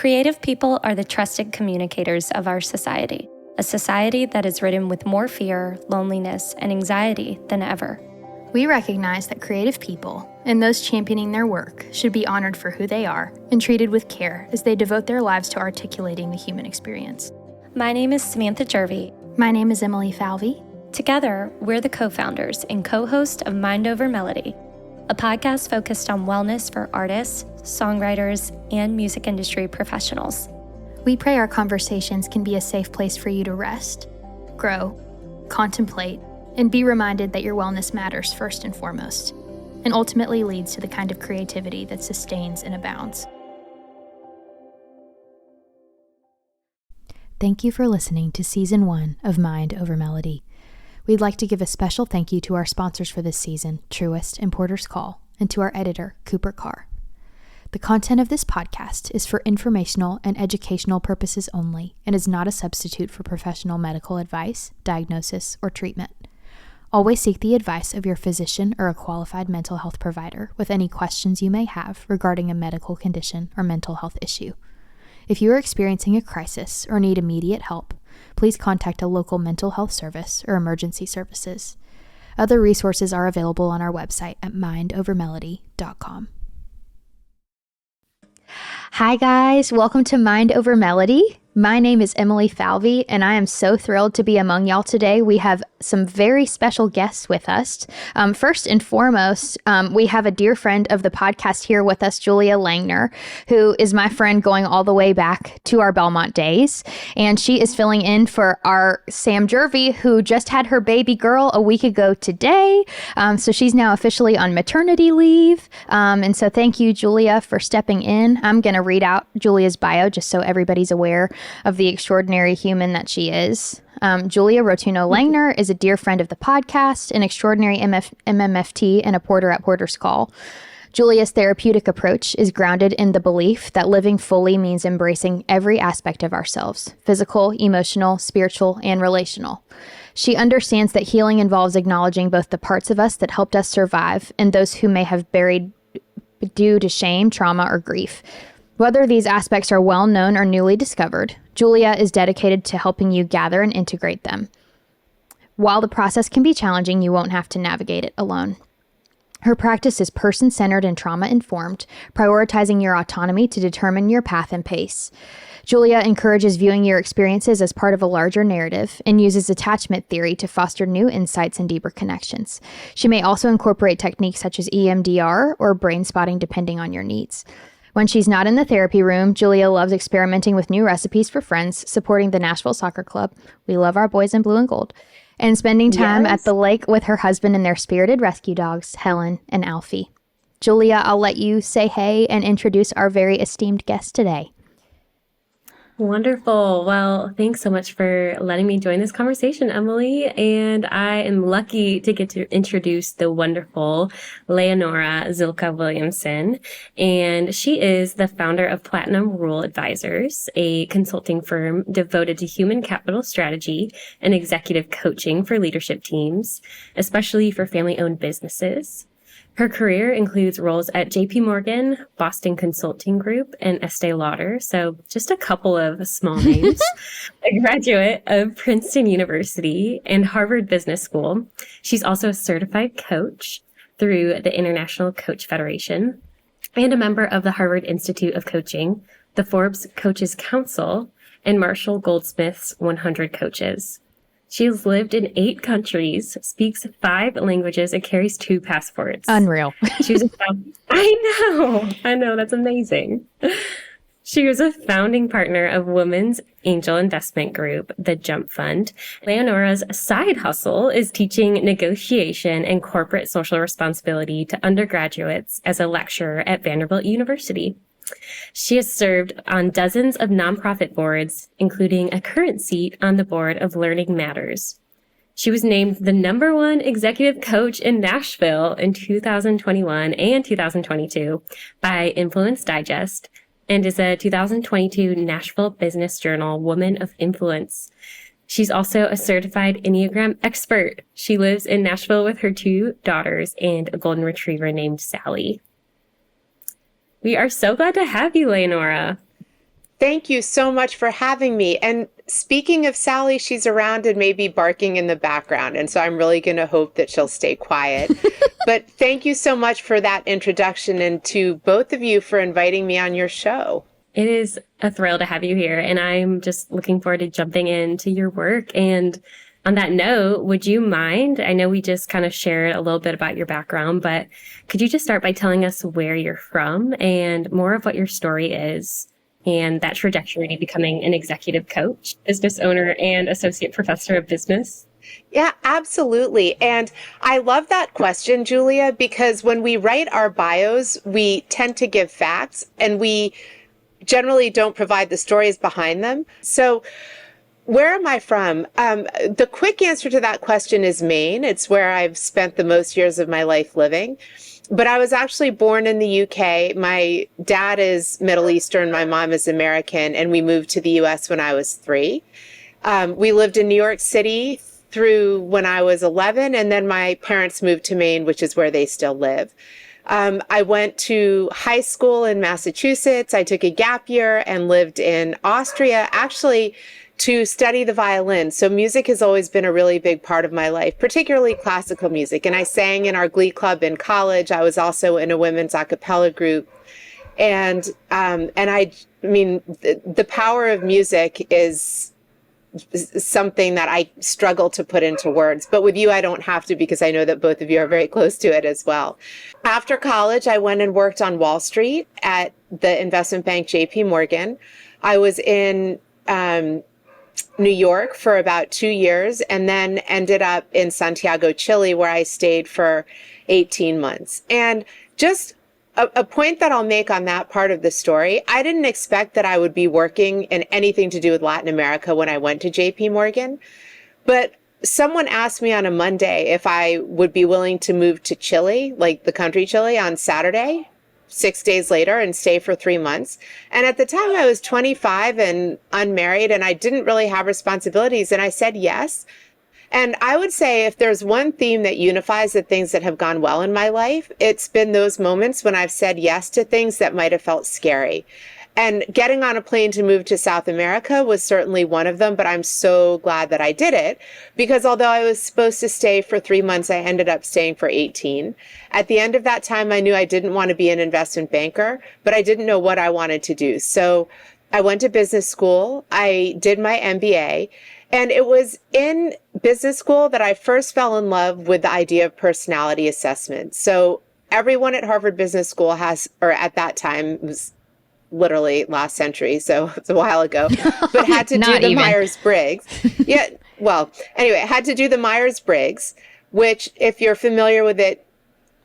Creative people are the trusted communicators of our society, a society that is ridden with more fear, loneliness, and anxiety than ever. We recognize that creative people and those championing their work should be honored for who they are and treated with care as they devote their lives to articulating the human experience. My name is Samantha Jervey. My name is Emily Falvey. Together, we're the co-founders and co-host of Mind Over Melody, a podcast focused on wellness for artists, songwriters, and music industry professionals. We pray our conversations can be a safe place for you to rest, grow, contemplate, and be reminded that your wellness matters first and foremost, and ultimately leads to the kind of creativity that sustains and abounds. Thank you for listening to Season 1 of Mind Over Melody. We'd like to give a special thank you to our sponsors for this season, Truist and Porter's Call, and to our editor, Cooper Carr. The content of this podcast is for informational and educational purposes only and is not a substitute for professional medical advice, diagnosis, or treatment. Always seek the advice of your physician or a qualified mental health provider with any questions you may have regarding a medical condition or mental health issue. If you are experiencing a crisis or need immediate help, please contact a local mental health service or emergency services. Other resources are available on our website at mindovermelody.com. Hi guys, welcome to Mind Over Melody. My name is Emily Falvey, and I am so thrilled to be among y'all today. We have some very special guests with us. First and foremost, we have a dear friend of the podcast here with us, Julia Langner, who is my friend going all the way back to our Belmont days. And she is filling in for our Sam Jervey, who just had her baby girl a week ago today. So she's now officially on maternity leave. And so thank you, Julia, for stepping in. I'm going to read out Julia's bio just so everybody's aware of the extraordinary human that she is. Julia Rotuno Langner is a dear friend of the podcast, an extraordinary MMFT, and a porter at Porter's Call. Julia's therapeutic approach is grounded in the belief that living fully means embracing every aspect of ourselves, physical, emotional, spiritual, and relational. She understands that healing involves acknowledging both the parts of us that helped us survive and those who may have buried due to shame, trauma, or grief. Whether these aspects are well known or newly discovered, Julia is dedicated to helping you gather and integrate them. While the process can be challenging, you won't have to navigate it alone. Her practice is person-centered and trauma-informed, prioritizing your autonomy to determine your path and pace. Julia encourages viewing your experiences as part of a larger narrative and uses attachment theory to foster new insights and deeper connections. She may also incorporate techniques such as EMDR or brain spotting depending on your needs. When she's not in the therapy room, Julia loves experimenting with new recipes for friends, supporting the Nashville Soccer Club. We love our boys in blue and gold. And spending time at the lake with her husband and their spirited rescue dogs, Helen and Alfie. Julia, I'll let you say hey and introduce our very esteemed guest today. Wonderful. Well, thanks so much for letting me join this conversation, Emily. And I am lucky to get to introduce the wonderful Leonora Zilkha Williamson. And she is the founder of Platinum Rule Advisors, a consulting firm devoted to human capital strategy and executive coaching for leadership teams, especially for family-owned businesses. Her career includes roles at JP Morgan, Boston Consulting Group, and Estee Lauder, so just a couple of small names. A graduate of Princeton University and Harvard Business School. She's also a certified coach through the International Coach Federation and a member of the Harvard Institute of Coaching, the Forbes Coaches Council, and Marshall Goldsmith's 100 Coaches. She has lived in 8 countries, speaks 5 languages, and carries 2 passports. Unreal. She was I know, that's amazing. She was a founding partner of Women's Angel Investment Group, the Jump Fund. Leonora's side hustle is teaching negotiation and corporate social responsibility to undergraduates as a lecturer at Vanderbilt University. She has served on dozens of nonprofit boards, including a current seat on the board of Learning Matters. She was named the #1 executive coach in Nashville in 2021 and 2022 by Influence Digest and is a 2022 Nashville Business Journal Woman of Influence. She's also a certified Enneagram expert. She lives in Nashville with her 2 daughters and a golden retriever named Sally. We are so glad to have you, Leonora. Thank you so much for having me. And speaking of Sally, she's around and maybe barking in the background. And so I'm really going to hope that she'll stay quiet. But thank you so much for that introduction, and to both of you for inviting me on your show. It is a thrill to have you here, and I'm just looking forward to jumping into your work. And on that note, would you mind, I know we just kind of shared a little bit about your background, but could you just start by telling us where you're from and more of what your story is and that trajectory to becoming an executive coach, business owner, and associate professor of business? Yeah, absolutely. And I love that question, Julia, because when we write our bios, we tend to give facts and we generally don't provide the stories behind them. So where am I from? The quick answer to that question is Maine. It's where I've spent the most years of my life living. But I was actually born in the UK. My dad is Middle Eastern, my mom is American, and we moved to the US when I was 3. We lived in New York City through when I was 11, and then my parents moved to Maine, which is where they still live. I went to high school in Massachusetts. I took a gap year and lived in Austria, actually, to study the violin. So music has always been a really big part of my life, particularly classical music. And I sang in our glee club in college. I was also in a women's a cappella group. And I mean, the power of music is something that I struggle to put into words. But with you, I don't have to, because I know that both of you are very close to it as well. After college, I went and worked on Wall Street at the investment bank JP Morgan. I was in New York for about 2 years, and then ended up in Santiago, Chile, where I stayed for 18 months. And just a point that I'll make on that part of the story, I didn't expect that I would be working in anything to do with Latin America when I went to JP Morgan. But someone asked me on a Monday if I would be willing to move to Chile, like the country Chile, on Saturday, 6 days later, and stay for 3 months. And at the time I was 25 and unmarried, and I didn't really have responsibilities. And I said yes. And I would say if there's one theme that unifies the things that have gone well in my life, it's been those moments when I've said yes to things that might have felt scary. And getting on a plane to move to South America was certainly one of them, but I'm so glad that I did it, because although I was supposed to stay for 3 months, I ended up staying for 18. At the end of that time, I knew I didn't want to be an investment banker, but I didn't know what I wanted to do. So I went to business school. I did my MBA. And it was in business school that I first fell in love with the idea of personality assessment. So everyone at Harvard Business School has, or at that time, it was literally last century, so it's a while ago, but had to do the Myers-Briggs. Yeah, well, anyway, had to do the Myers-Briggs, which, if you're familiar with it,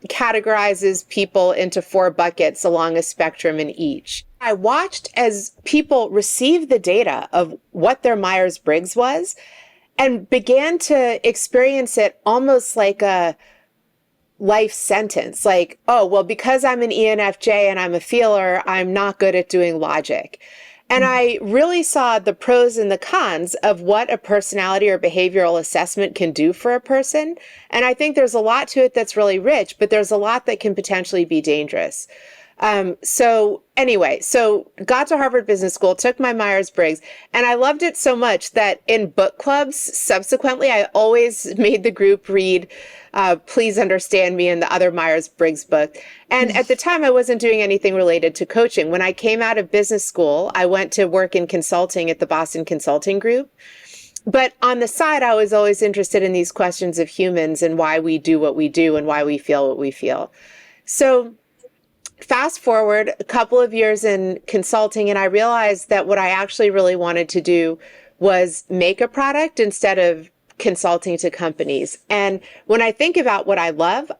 categorizes people into 4 buckets along a spectrum in each. I watched as people received the data of what their Myers-Briggs was and began to experience it almost like a life sentence. Like, oh, well, because I'm an ENFJ and I'm a feeler, I'm not good at doing logic. And I really saw the pros and the cons of what a personality or behavioral assessment can do for a person. And I think there's a lot to it that's really rich, but there's a lot that can potentially be dangerous. So got to Harvard Business School, took my Myers-Briggs, and I loved it so much that in book clubs, subsequently, I always made the group read Please Understand Me and the other Myers-Briggs book. And at the time, I wasn't doing anything related to coaching. When I came out of business school, I went to work in consulting at the Boston Consulting Group. But on the side, I was always interested in these questions of humans and why we do what we do and why we feel what we feel. So fast forward a couple of years in consulting, and I realized that what I actually really wanted to do was make a product instead of consulting to companies. And when I think about what I love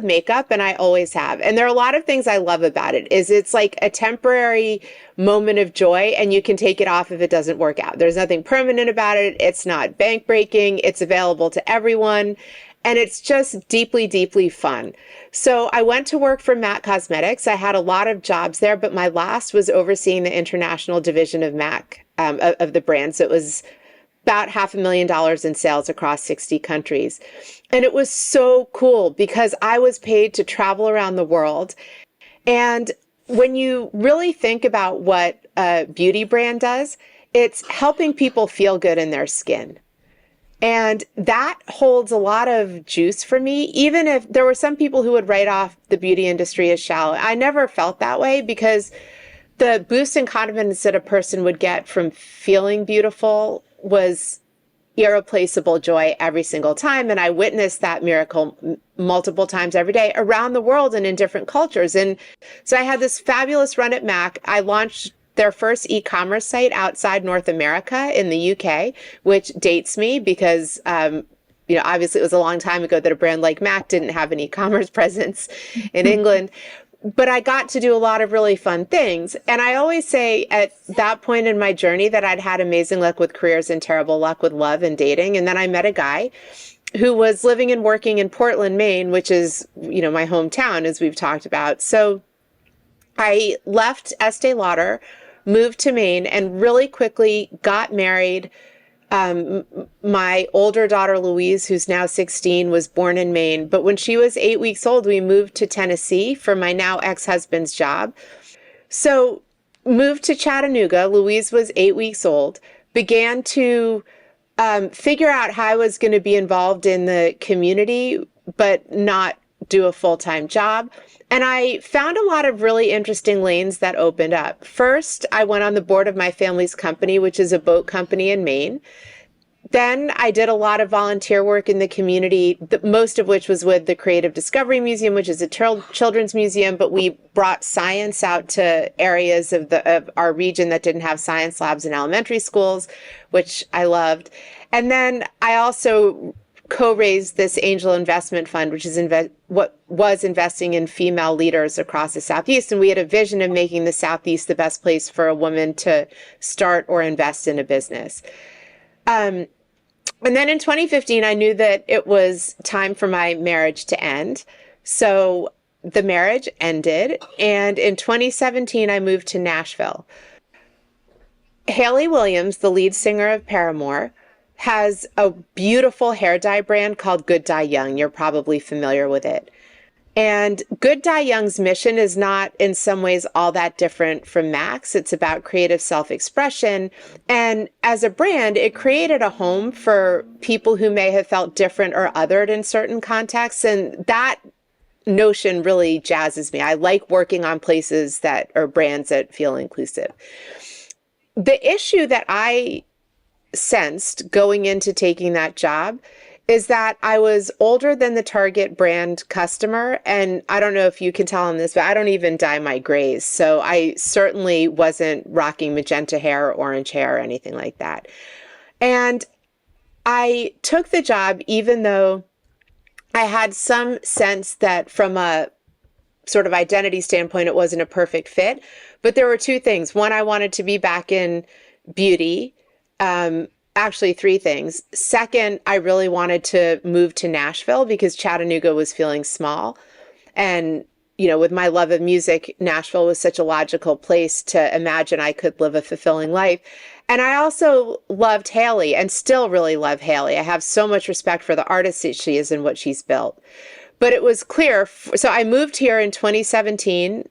makeup, and I always have. And there are a lot of things I love about it. It's like a temporary moment of joy, and you can take it off if it doesn't work out. There's nothing permanent about it. It's not bank breaking. It's available to everyone. And it's just deeply, deeply fun. So I went to work for MAC Cosmetics. I had a lot of jobs there, but my last was overseeing the international division of MAC, of the brand. So it was about $500,000 in sales across 60 countries. And it was so cool because I was paid to travel around the world. And when you really think about what a beauty brand does. It's helping people feel good in their skin. And that holds a lot of juice for me, even if there were some people who would write off the beauty industry as shallow. I never felt that way because the boost in confidence that a person would get from feeling beautiful was irreplaceable joy every single time. And I witnessed that miracle multiple times every day around the world and in different cultures. And so I had this fabulous run at MAC. I launched their first e-commerce site outside North America in the UK, which dates me because, obviously it was a long time ago that a brand like MAC didn't have an e-commerce presence in England. But I got to do a lot of really fun things. And I always say at that point in my journey that I'd had amazing luck with careers and terrible luck with love and dating. And then I met a guy who was living and working in Portland, Maine, which is, my hometown, as we've talked about. So I left Estee Lauder, moved to Maine, and really quickly got married. My older daughter, Louise, who's now 16, was born in Maine. But when she was 8 weeks old, we moved to Tennessee for my now ex-husband's job. So moved to Chattanooga. Louise was 8 weeks old, began to figure out how I was going to be involved in the community, but not do a full-time job. And I found a lot of really interesting lanes that opened up. First, I went on the board of my family's company, which is a boat company in Maine. Then I did a lot of volunteer work in the community, most of which was with the Creative Discovery Museum, which is a children's museum, but we brought science out to areas of our region that didn't have science labs in elementary schools, which I loved. And then I also co-raised this angel investment fund, which is what was investing in female leaders across the Southeast. And we had a vision of making the Southeast the best place for a woman to start or invest in a business. And then in 2015, I knew that it was time for my marriage to end. So the marriage ended. And in 2017, I moved to Nashville. Hayley Williams, the lead singer of Paramore, has a beautiful hair dye brand called Good Dye Young. You're probably familiar with it. And Good Dye Young's mission is not in some ways all that different from Mac's. It's about creative self-expression. And as a brand, it created a home for people who may have felt different or othered in certain contexts. And that notion really jazzes me. I like working on places that are brands that feel inclusive. The issue that I sensed going into taking that job is that I was older than the target brand customer. And I don't know if you can tell them this, but I don't even dye my grays. So I certainly wasn't rocking magenta hair or orange hair or anything like that. And I took the job even though I had some sense that from a sort of identity standpoint, it wasn't a perfect fit. But there were two things. One, I wanted to be back in beauty. Actually, three things. Second, I really wanted to move to Nashville because Chattanooga was feeling small. And, with my love of music, Nashville was such a logical place to imagine I could live a fulfilling life. And I also loved Hayley and still really love Hayley. I have so much respect for the artist that she is and what she's built. But it was clear. So I moved here in 2017.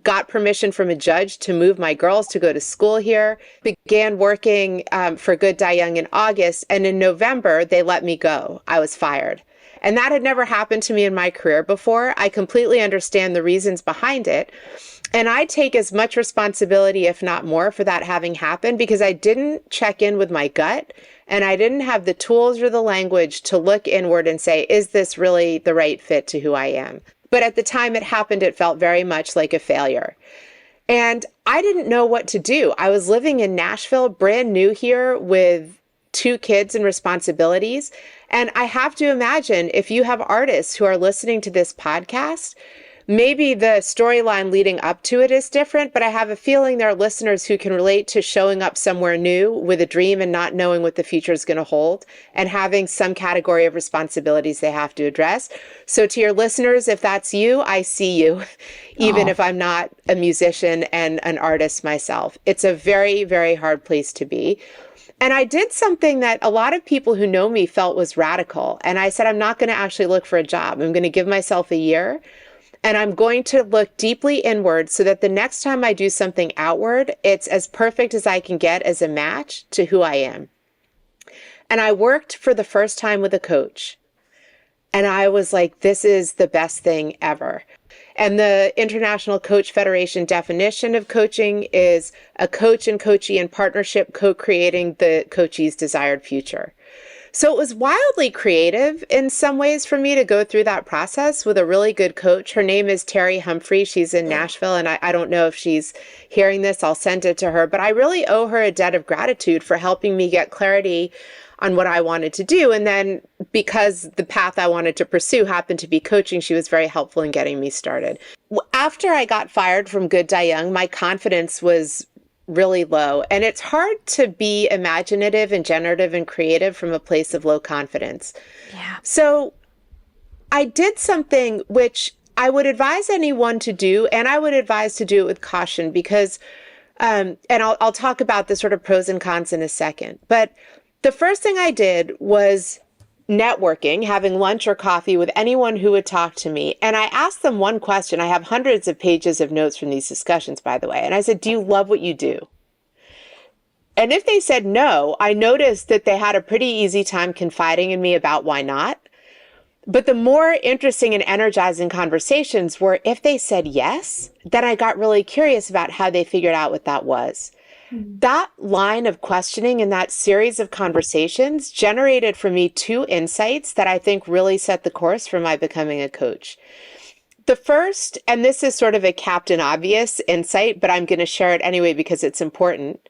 Got permission from a judge to move my girls to go to school here, began working for Good Dye Young in August, and in November, they let me go. I was fired. And that had never happened to me in my career before. I completely understand the reasons behind it. And I take as much responsibility, if not more, for that having happened because I didn't check in with my gut and I didn't have the tools or the language to look inward and say, is this really the right fit to who I am? But at the time it happened, it felt very much like a failure. And I didn't know what to do. I was living in Nashville, brand new here with 2 kids and responsibilities. And I have to imagine if you have artists who are listening to this podcast, maybe the storyline leading up to it is different, but I have a feeling there are listeners who can relate to showing up somewhere new with a dream and not knowing what the future is going to hold and having some category of responsibilities they have to address. So to your listeners, if that's you, I see you, even if I'm not a musician and an artist myself. It's a very, very hard place to be. And I did something that a lot of people who know me felt was radical. And I said, I'm not going to actually look for a job. I'm going to give myself a year. And I'm going to look deeply inward so that the next time I do something outward, it's as perfect as I can get as a match to who I am. And I worked for the first time with a coach. And I was like, this is the best thing ever. And the International Coach Federation definition of coaching is a coach and coachee in partnership co-creating the coachee's desired future. So it was wildly creative in some ways for me to go through that process with a really good coach. Her name is Terry Humphrey. She's in Nashville, and I don't know if she's hearing this. I'll send it to her. But I really owe her a debt of gratitude for helping me get clarity on what I wanted to do. And then because the path I wanted to pursue happened to be coaching, she was very helpful in getting me started. After I got fired from Good Die Young, my confidence was really low. And it's hard to be imaginative and generative and creative from a place of low confidence. Yeah. So I did something which I would advise anyone to do, and I would advise to do it with caution because, and I'll talk about the sort of pros and cons in a second. But the first thing I did was networking, having lunch or coffee with anyone who would talk to me. And I asked them one question. I have hundreds of pages of notes from these discussions, by the way. And I said, do you love what you do? And if they said no, I noticed that they had a pretty easy time confiding in me about why not. But the more interesting and energizing conversations were if they said yes, then I got really curious about how they figured out what that was. That line of questioning and that series of conversations generated for me two insights that I think really set the course for my becoming a coach. The first, and this is sort of a Captain Obvious insight, but I'm going to share it anyway because it's important.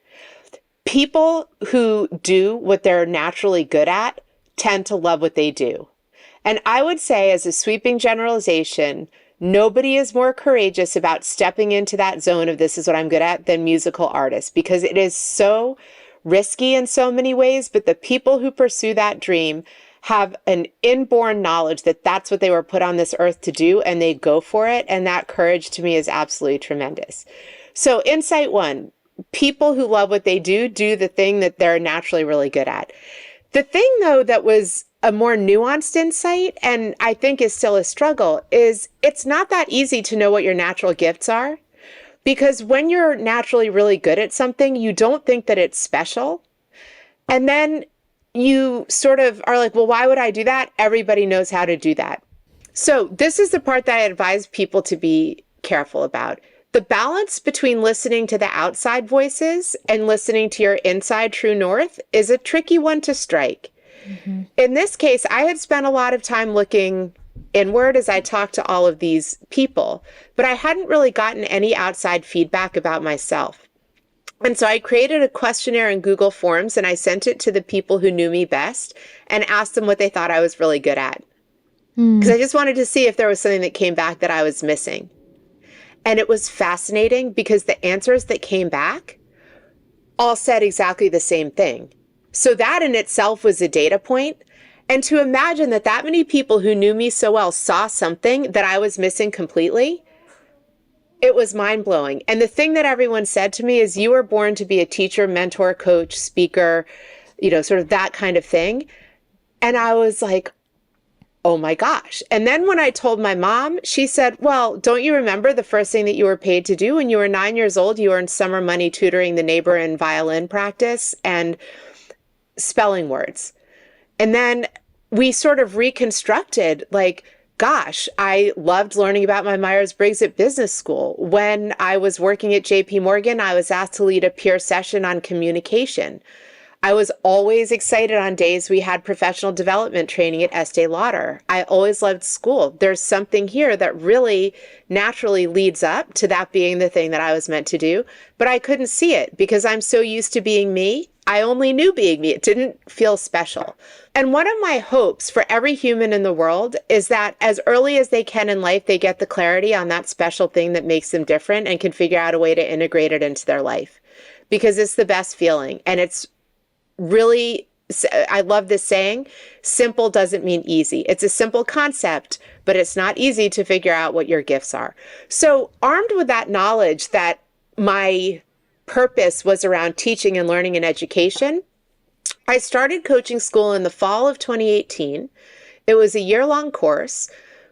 People who do what they're naturally good at tend to love what they do. And I would say, as a sweeping generalization, nobody is more courageous about stepping into that zone of this is what I'm good at than musical artists, because it is so risky in so many ways. But the people who pursue that dream have an inborn knowledge that that's what they were put on this earth to do, and they go for it. And that courage to me is absolutely tremendous. So insight one, people who love what they do the thing that they're naturally really good at. The thing, though, that was a more nuanced insight, and I think is still a struggle, is it's not that easy to know what your natural gifts are. Because when you're naturally really good at something, you don't think that it's special. And then you sort of are like, well, why would I do that? Everybody knows how to do that. So this is the part that I advise people to be careful about. The balance between listening to the outside voices and listening to your inside true north is a tricky one to strike. Mm-hmm. In this case, I had spent a lot of time looking inward as I talked to all of these people, but I hadn't really gotten any outside feedback about myself. And so I created a questionnaire in Google Forms and I sent it to the people who knew me best and asked them what they thought I was really good at. Because I just wanted to see if there was something that came back that I was missing. And it was fascinating because the answers that came back all said exactly the same thing. So that in itself was a data point. And to imagine that that many people who knew me so well saw something that I was missing completely, it was mind-blowing. And the thing that everyone said to me is, you were born to be a teacher, mentor, coach, speaker, sort of that kind of thing. And I was like, oh my gosh. And then when I told my mom, she said, well, don't you remember the first thing that you were paid to do when you were 9 years old? You earned summer money tutoring the neighbor in violin practice and spelling words. And then we sort of reconstructed, like, gosh, I loved learning about my Myers-Briggs at business school. When I was working at JP Morgan, I was asked to lead a peer session on communication. I was always excited on days we had professional development training at Estee Lauder. I always loved school. There's something here that really naturally leads up to that being the thing that I was meant to do, but I couldn't see it because I'm so used to being me. I only knew being me. It didn't feel special. And one of my hopes for every human in the world is that as early as they can in life, they get the clarity on that special thing that makes them different and can figure out a way to integrate it into their life, because it's the best feeling. And it's really, I love this saying, simple doesn't mean easy. It's a simple concept, but it's not easy to figure out what your gifts are. So armed with that knowledge that my purpose was around teaching and learning and education, I started coaching school in the fall of 2018. It was a year-long course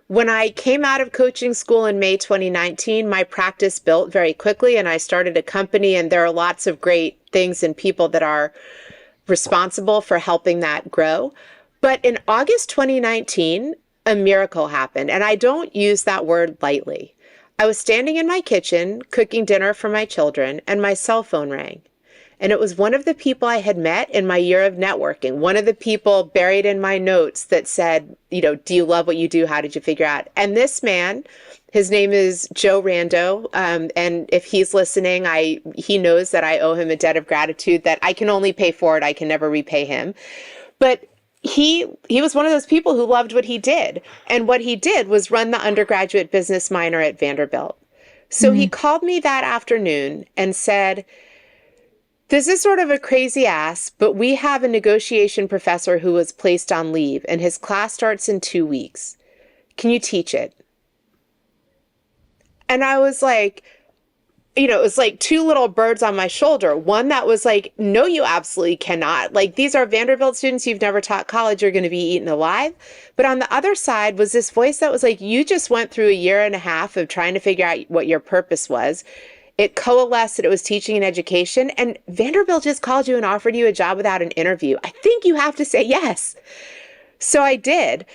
When I came out of coaching school in May 2019, my practice built very quickly and I started a company, and there are lots of great things and people that are responsible for helping that grow. But in August 2019, a miracle happened, and I don't use that word lightly. I was standing in my kitchen cooking dinner for my children, and my cell phone rang. And it was one of the people I had met in my year of networking, one of the people buried in my notes that said, do you love what you do? How did you figure out? And this man, his name is Joe Rando. And if he's listening, he knows that I owe him a debt of gratitude that I can only pay forward. I can never repay him. But he was one of those people who loved what he did. And what he did was run the undergraduate business minor at Vanderbilt. So he called me that afternoon and said, this is sort of a crazy ask, but we have a negotiation professor who was placed on leave, and his class starts in 2 weeks. Can you teach it? And I was like, it was like two little birds on my shoulder. One that was like, no, you absolutely cannot. Like, these are Vanderbilt students you've never taught college, you're going to be eaten alive. But on the other side was this voice that was like, you just went through a year and a half of trying to figure out what your purpose was. It coalesced that it was teaching and education, and Vanderbilt just called you and offered you a job without an interview. I think you have to say yes. So I did.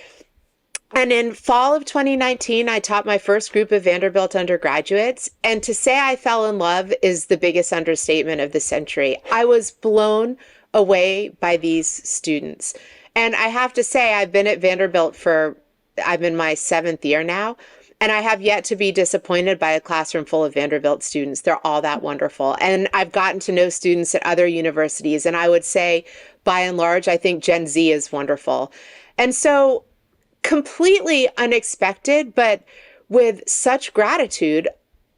And in fall of 2019, I taught my first group of Vanderbilt undergraduates. And to say I fell in love is the biggest understatement of the century. I was blown away by these students. And I have to say, I've been at Vanderbilt I'm in my 7th year now. And I have yet to be disappointed by a classroom full of Vanderbilt students. They're all that wonderful. And I've gotten to know students at other universities. And I would say, by and large, I think Gen Z is wonderful. And so, completely unexpected, but with such gratitude,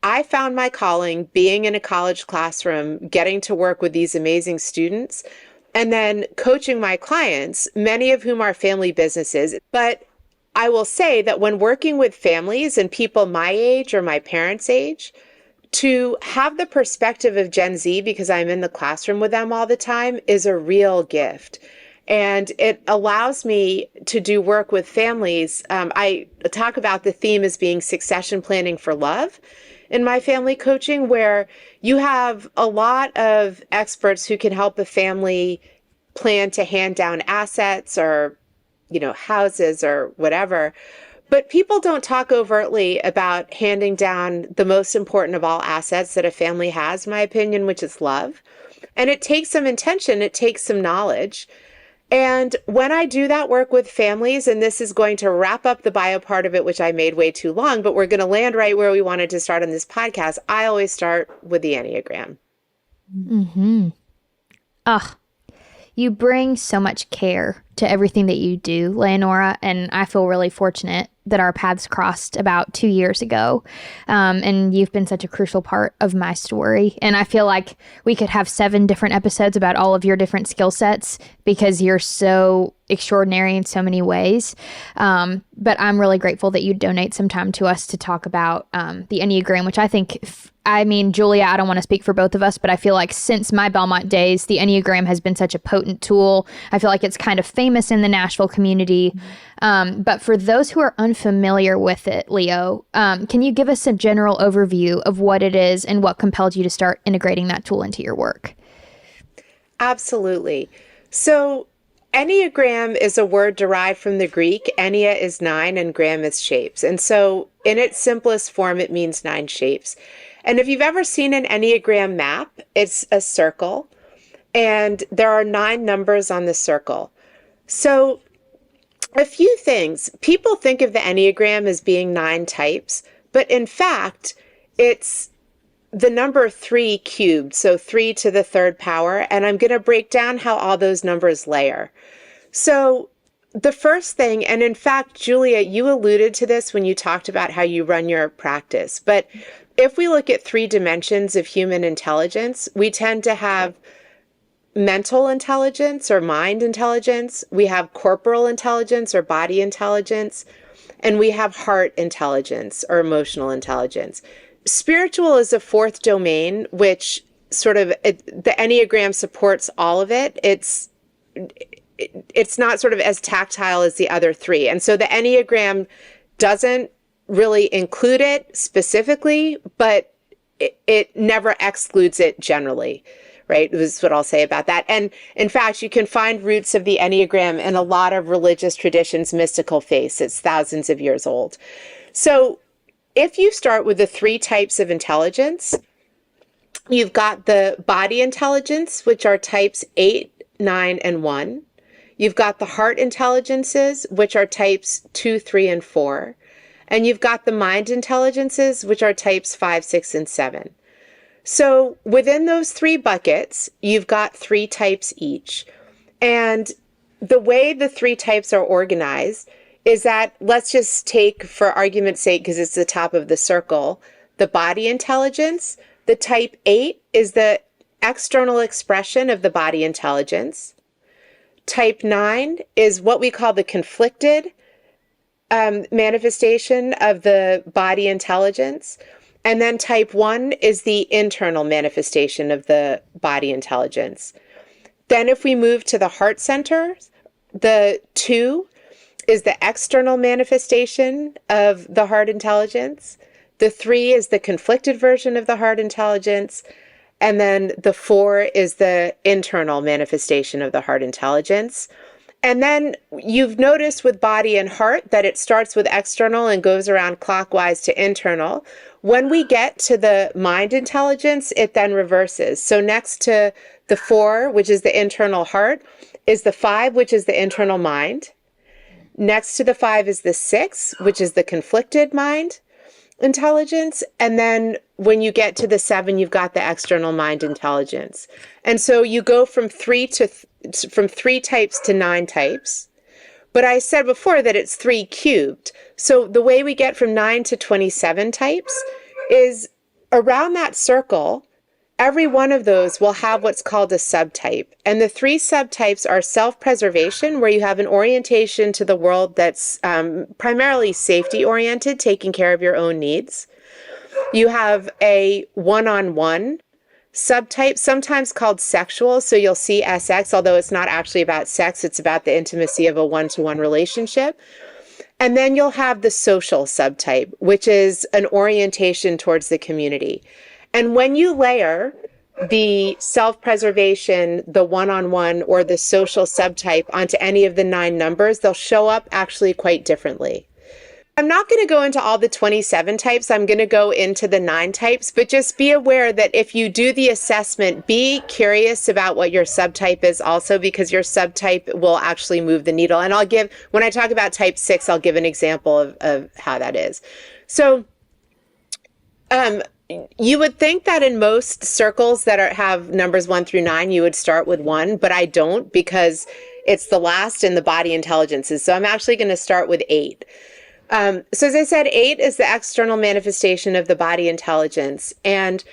I found my calling being in a college classroom, getting to work with these amazing students, and then coaching my clients, many of whom are family businesses. But I will say that when working with families and people my age or my parents' age, to have the perspective of Gen Z, because I'm in the classroom with them all the time, is a real gift. And it allows me to do work with families. I talk about the theme as being succession planning for love in my family coaching, where you have a lot of experts who can help a family plan to hand down assets or houses or whatever. But people don't talk overtly about handing down the most important of all assets that a family has, in my opinion, which is love. And it takes some intention, it takes some knowledge. And when I do that work with families, and this is going to wrap up the bio part of it, which I made way too long, but we're going to land right where we wanted to start on this podcast, I always start with the Enneagram. Mm-hmm. You bring so much care to everything that you do, Leonora, and I feel really fortunate that our paths crossed about 2 years ago. And you've been such a crucial part of my story. And I feel like we could have 7 different episodes about all of your different skill sets because you're so extraordinary in so many ways. But I'm really grateful that you donate some time to us to talk about the Enneagram, which I think, Julia, I don't want to speak for both of us, but I feel like since my Belmont days, the Enneagram has been such a potent tool. I feel like it's kind of famous in the Nashville community. But for those who are unfamiliar with it, Leo, can you give us a general overview of what it is and what compelled you to start integrating that tool into your work? Absolutely. So Enneagram is a word derived from the Greek. Ennea is 9 and gram is shapes. And so in its simplest form, it means 9 shapes. And if you've ever seen an Enneagram map, it's a circle and there are 9 numbers on the circle. So a few things. People think of the Enneagram as being 9 types, but in fact, it's the number 3 cubed, so 3 to the 3rd power, and I'm going to break down how all those numbers layer. So the first thing, and in fact, Julia, you alluded to this when you talked about how you run your practice, but if we look at 3 dimensions of human intelligence, we tend to have mental intelligence or mind intelligence, we have corporal intelligence or body intelligence, and we have heart intelligence or emotional intelligence. Spiritual is a 4th domain, which the Enneagram supports all of it. It's not sort of as tactile as the other 3. And so the Enneagram doesn't really include it specifically, but it never excludes it generally, right? This is what I'll say about that. And in fact, you can find roots of the Enneagram in a lot of religious traditions, mystical faiths. It's thousands of years old. So if you start with the 3 types of intelligence, you've got the body intelligence, which are types 8, 9, and 1. You've got the heart intelligences, which are types 2, 3, and 4. And you've got the mind intelligences, which are types 5, 6, and 7. So within those 3 buckets, you've got 3 types each. And the way the 3 types are organized is that, let's just take, for argument's sake, because it's the top of the circle, the body intelligence. The type 8 is the external expression of the body intelligence. Type 9 is what we call the conflicted manifestation of the body intelligence. And then type 1 is the internal manifestation of the body intelligence. Then if we move to the heart center, the 2 is the external manifestation of the heart intelligence. The 3 is the conflicted version of the heart intelligence. And then the 4 is the internal manifestation of the heart intelligence. And then you've noticed with body and heart that it starts with external and goes around clockwise to internal. When we get to the mind intelligence, it then reverses. So next to the 4, which is the internal heart, is the 5, which is the internal mind. Next to the 5 is the 6, which is the conflicted mind intelligence. And then when you get to the 7, you've got the external mind intelligence. And so you go from 3 types to 9 types. But I said before that it's 3 cubed. So the way we get from 9 to 27 types is around that circle, every one of those will have what's called a subtype. And the 3 subtypes are self-preservation, where you have an orientation to the world that's primarily safety-oriented, taking care of your own needs. You have a one-on-one subtype, sometimes called sexual. So you'll see SX, although it's not actually about sex, it's about the intimacy of a one-to-one relationship. And then you'll have the social subtype, which is an orientation towards the community. And when you layer the self-preservation, the one-on-one, or the social subtype onto any of the 9 numbers, they'll show up actually quite differently. I'm not going to go into all the 27 types. I'm going to go into the 9 types, but just be aware that if you do the assessment, be curious about what your subtype is also, because your subtype will actually move the needle. And when I talk about type 6, I'll give an example of how that is. So, you would think that in most circles that have numbers 1 through 9, you would start with 1, but I don't, because it's the last in the body intelligences. So I'm actually going to start with 8. So as I said, 8 is the external manifestation of the body intelligence, and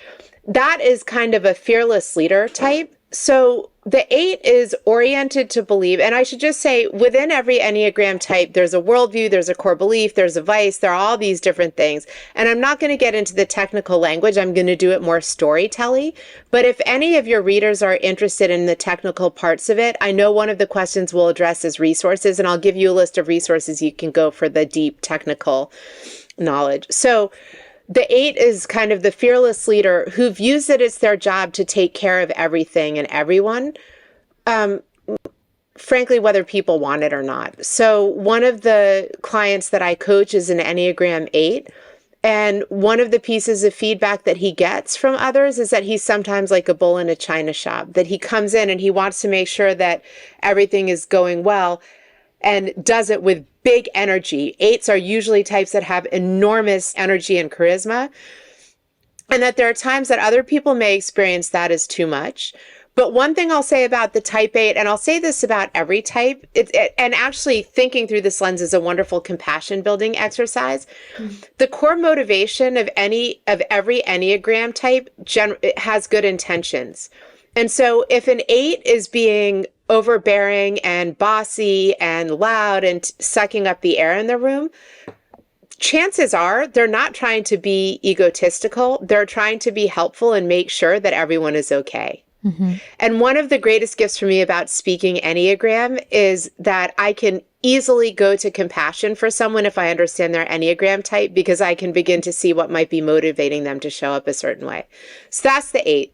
that is kind of a fearless leader type. So the 8 is oriented to believe, and I should just say, within every Enneagram type, there's a worldview, there's a core belief, there's a vice, there are all these different things. And I'm not going to get into the technical language. I'm going to do it more storytelling. But if any of your readers are interested in the technical parts of it, I know one of the questions we'll address is resources, and I'll give you a list of resources you can go for the deep technical knowledge. So the 8 is kind of the fearless leader who views it as their job to take care of everything and everyone, frankly, whether people want it or not. So one of the clients that I coach is an Enneagram 8. And one of the pieces of feedback that he gets from others is that he's sometimes like a bull in a china shop, that he comes in and he wants to make sure that everything is going well and does it with big energy. 8s are usually types that have enormous energy and charisma, and that there are times that other people may experience that as too much. But one thing I'll say about the type 8, and I'll say this about every type, and actually thinking through this lens is a wonderful compassion building exercise. Mm-hmm. The core motivation of every Enneagram type has good intentions. And so if an 8 is being overbearing and bossy and loud and sucking up the air in the room, chances are they're not trying to be egotistical. They're trying to be helpful and make sure that everyone is okay. And one of the greatest gifts for me about speaking Enneagram is that I can easily go to compassion for someone if I understand their Enneagram type, because I can begin to see what might be motivating them to show up a certain way. So that's the 8.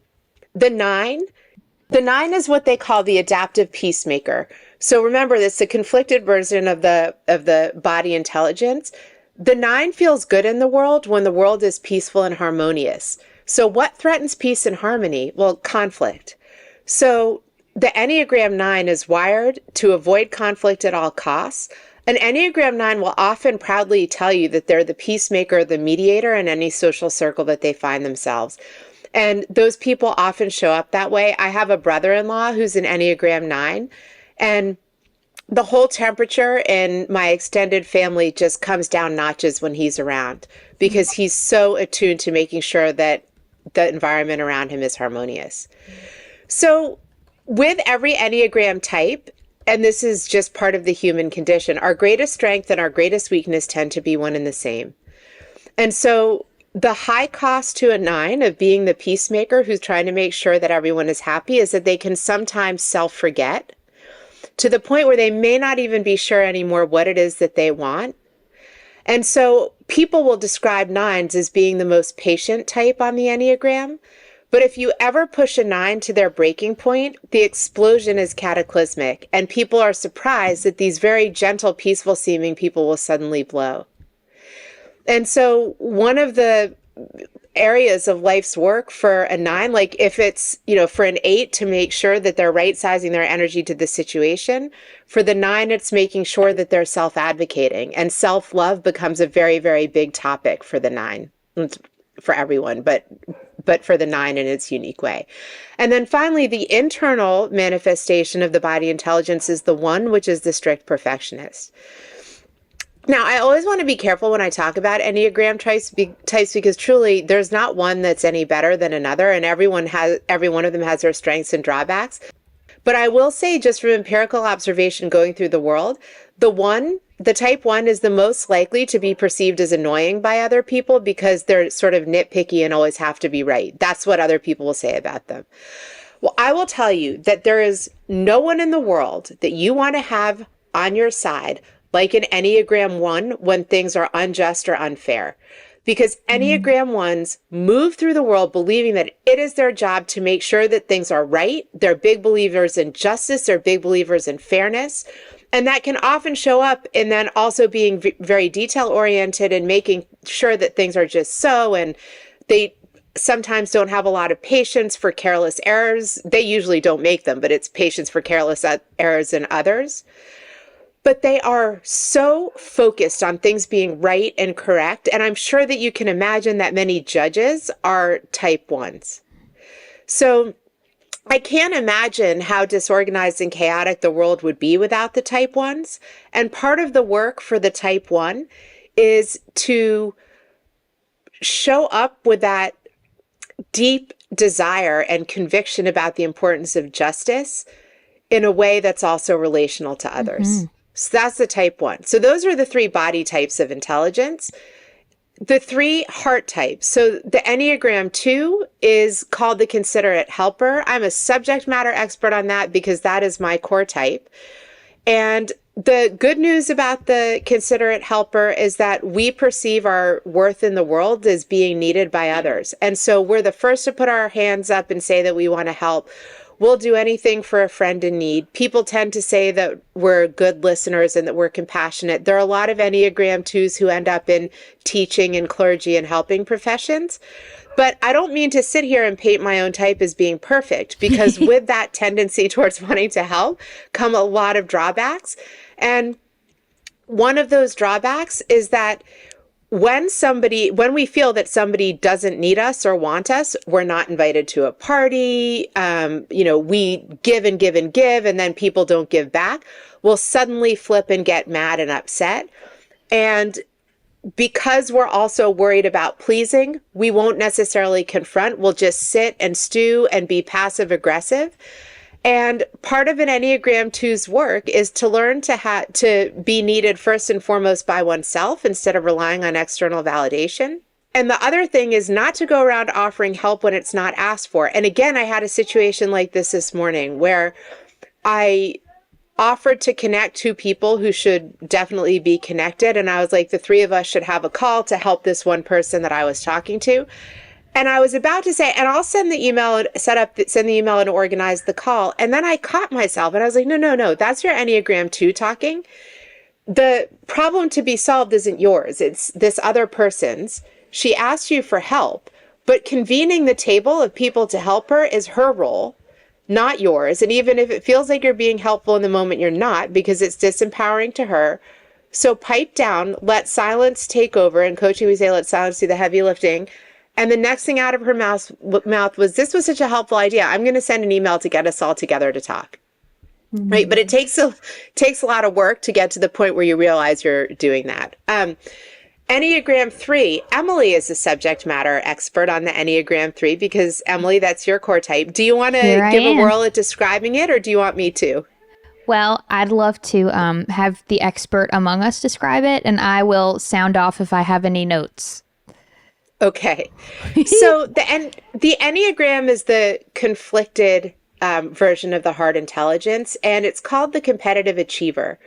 The 9 is what they call the adaptive peacemaker. So remember, this is a conflicted version of the body intelligence. The 9 feels good in the world when the world is peaceful and harmonious. So what threatens peace and harmony? Well, conflict. So the Enneagram 9 is wired to avoid conflict at all costs. An Enneagram 9 will often proudly tell you that they're the peacemaker, the mediator in any social circle that they find themselves. And those people often show up that way. I have a brother-in-law who's an Enneagram 9, and the whole temperature in my extended family just comes down notches when he's around, because he's so attuned to making sure that the environment around him is harmonious. So with every Enneagram type, and this is just part of the human condition, our greatest strength and our greatest weakness tend to be one and the same. And so the high cost to a 9 of being the peacemaker who's trying to make sure that everyone is happy is that they can sometimes self-forget to the point where they may not even be sure anymore what it is that they want. And so people will describe 9s as being the most patient type on the Enneagram. But if you ever push a 9 to their breaking point, the explosion is cataclysmic. And people are surprised that these very gentle, peaceful seeming people will suddenly blow. And so one of the areas of life's work for a 9, like if it's, for an 8 to make sure that they're right sizing their energy to the situation, for the 9, it's making sure that they're self-advocating, and self-love becomes a very, very big topic for the 9, for everyone, but for the 9 in its unique way. And then finally, the internal manifestation of the body intelligence is the 1, which is the strict perfectionist. Now, I always want to be careful when I talk about Enneagram types because truly there's not one that's any better than another, and every one of them has their strengths and drawbacks. But I will say, just from empirical observation going through the world, the type 1 is the most likely to be perceived as annoying by other people because they're sort of nitpicky and always have to be right. That's what other people will say about them. Well, I will tell you that there is no one in the world that you want to have on your side like an Enneagram 1 when things are unjust or unfair. Because Enneagram 1s move through the world believing that it is their job to make sure that things are right. They're big believers in justice. They're big believers in fairness. And that can often show up in then also being very detail-oriented and making sure that things are just so. And they sometimes don't have a lot of patience for careless errors. They usually don't make them, but it's patience for careless errors in others. But they are so focused on things being right and correct. And I'm sure that you can imagine that many judges are type 1s. So I can't imagine how disorganized and chaotic the world would be without the type 1s. And part of the work for the type 1 is to show up with that deep desire and conviction about the importance of justice in a way that's also relational to others. So that's the type 1. So those are the 3 body types of intelligence. The 3 heart types. So the Enneagram 2 is called the considerate helper. I'm a subject matter expert on that because that is my core type. And the good news about the considerate helper is that we perceive our worth in the world as being needed by others. And so we're the first to put our hands up and say that we want to help. We'll do anything for a friend in need. People tend to say that we're good listeners and that we're compassionate. There are a lot of Enneagram 2s who end up in teaching and clergy and helping professions. But I don't mean to sit here and paint my own type as being perfect, because with that tendency towards wanting to help come a lot of drawbacks. And one of those drawbacks is that when we feel that somebody doesn't need us or want us, we're not invited to a party. We give and give and give, and then people don't give back. We'll suddenly flip and get mad and upset. And because we're also worried about pleasing, we won't necessarily confront. We'll just sit and stew and be passive aggressive. And part of an Enneagram 2's work is to learn to be needed first and foremost by oneself instead of relying on external validation. And the other thing is not to go around offering help when it's not asked for. And again, I had a situation like this morning where I offered to connect two people who should definitely be connected. And I was like, the three of us should have a call to help this one person that I was talking to. And I was about to say, and I'll send the email, send the email and organize the call. And then I caught myself and I was like, no, that's your Enneagram 2 talking. The problem to be solved isn't yours. It's this other person's. She asked you for help, but convening the table of people to help her is her role, not yours. And even if it feels like you're being helpful in the moment, you're not, because it's disempowering to her. So pipe down, let silence take over. In coaching, we say, let silence do the heavy lifting. And the next thing out of her mouth was, this was such a helpful idea. I'm going to send an email to get us all together to talk. Mm-hmm. Right. But it takes a lot of work to get to the point where you realize you're doing that. Enneagram 3, Emily is a subject matter expert on the Enneagram 3 because, Emily, that's your core type. Do you want to give a whirl at describing it, or do you want me to? Well, I'd love to have the expert among us describe it, and I will sound off if I have any notes. Okay. So the Enneagram is the conflicted version of the hard intelligence, and it's called the competitive achiever.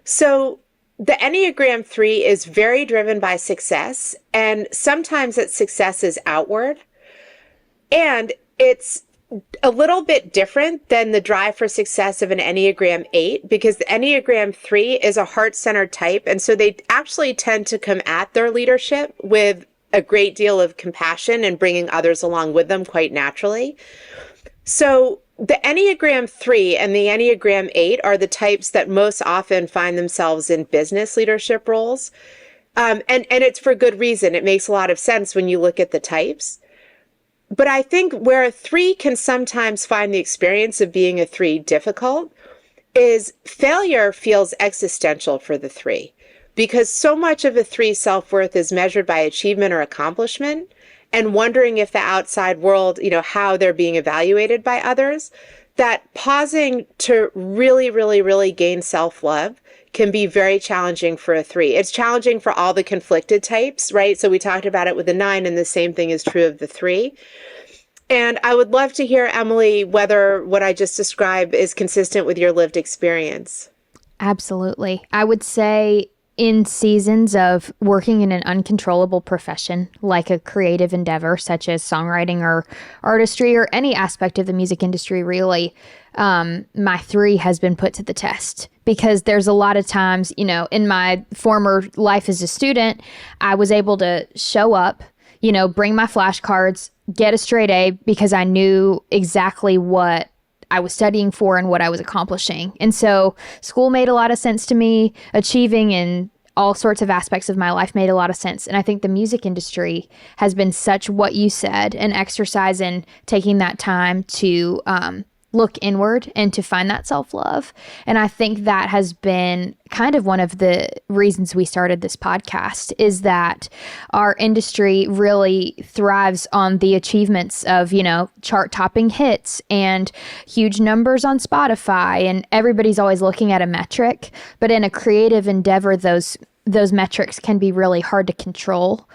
So the Enneagram 3 is very driven by success, and sometimes that success is outward. And it's a little bit different than the drive for success of an Enneagram 8, because the Enneagram 3 is a heart-centered type, and so they actually tend to come at their leadership with a great deal of compassion and bringing others along with them quite naturally. So the Enneagram 3 and the Enneagram 8 are the types that most often find themselves in business leadership roles. And it's for good reason. It makes a lot of sense when you look at the types. But I think where a 3 can sometimes find the experience of being a 3 difficult is failure feels existential for the 3. Because so much of a 3's self-worth is measured by achievement or accomplishment, and wondering if the outside world, how they're being evaluated by others, that pausing to really, really, really gain self-love can be very challenging for a 3. It's challenging for all the conflicted types, right? So we talked about it with the 9, and the same thing is true of the 3. And I would love to hear, Emily, whether what I just described is consistent with your lived experience. Absolutely. I would say in seasons of working in an uncontrollable profession, like a creative endeavor, such as songwriting or artistry or any aspect of the music industry, really, my 3 has been put to the test. Because there's a lot of times, in my former life as a student, I was able to show up, bring my flashcards, get a straight A because I knew exactly what I was studying for and what I was accomplishing. And so school made a lot of sense to me. Achieving in all sorts of aspects of my life made a lot of sense. And I think the music industry has been such what you said, an exercise in taking that time to look inward and to find that self-love. And I think that has been kind of one of the reasons we started this podcast, is that our industry really thrives on the achievements of, chart-topping hits and huge numbers on Spotify, and everybody's always looking at a metric. But in a creative endeavor, those metrics can be really hard to control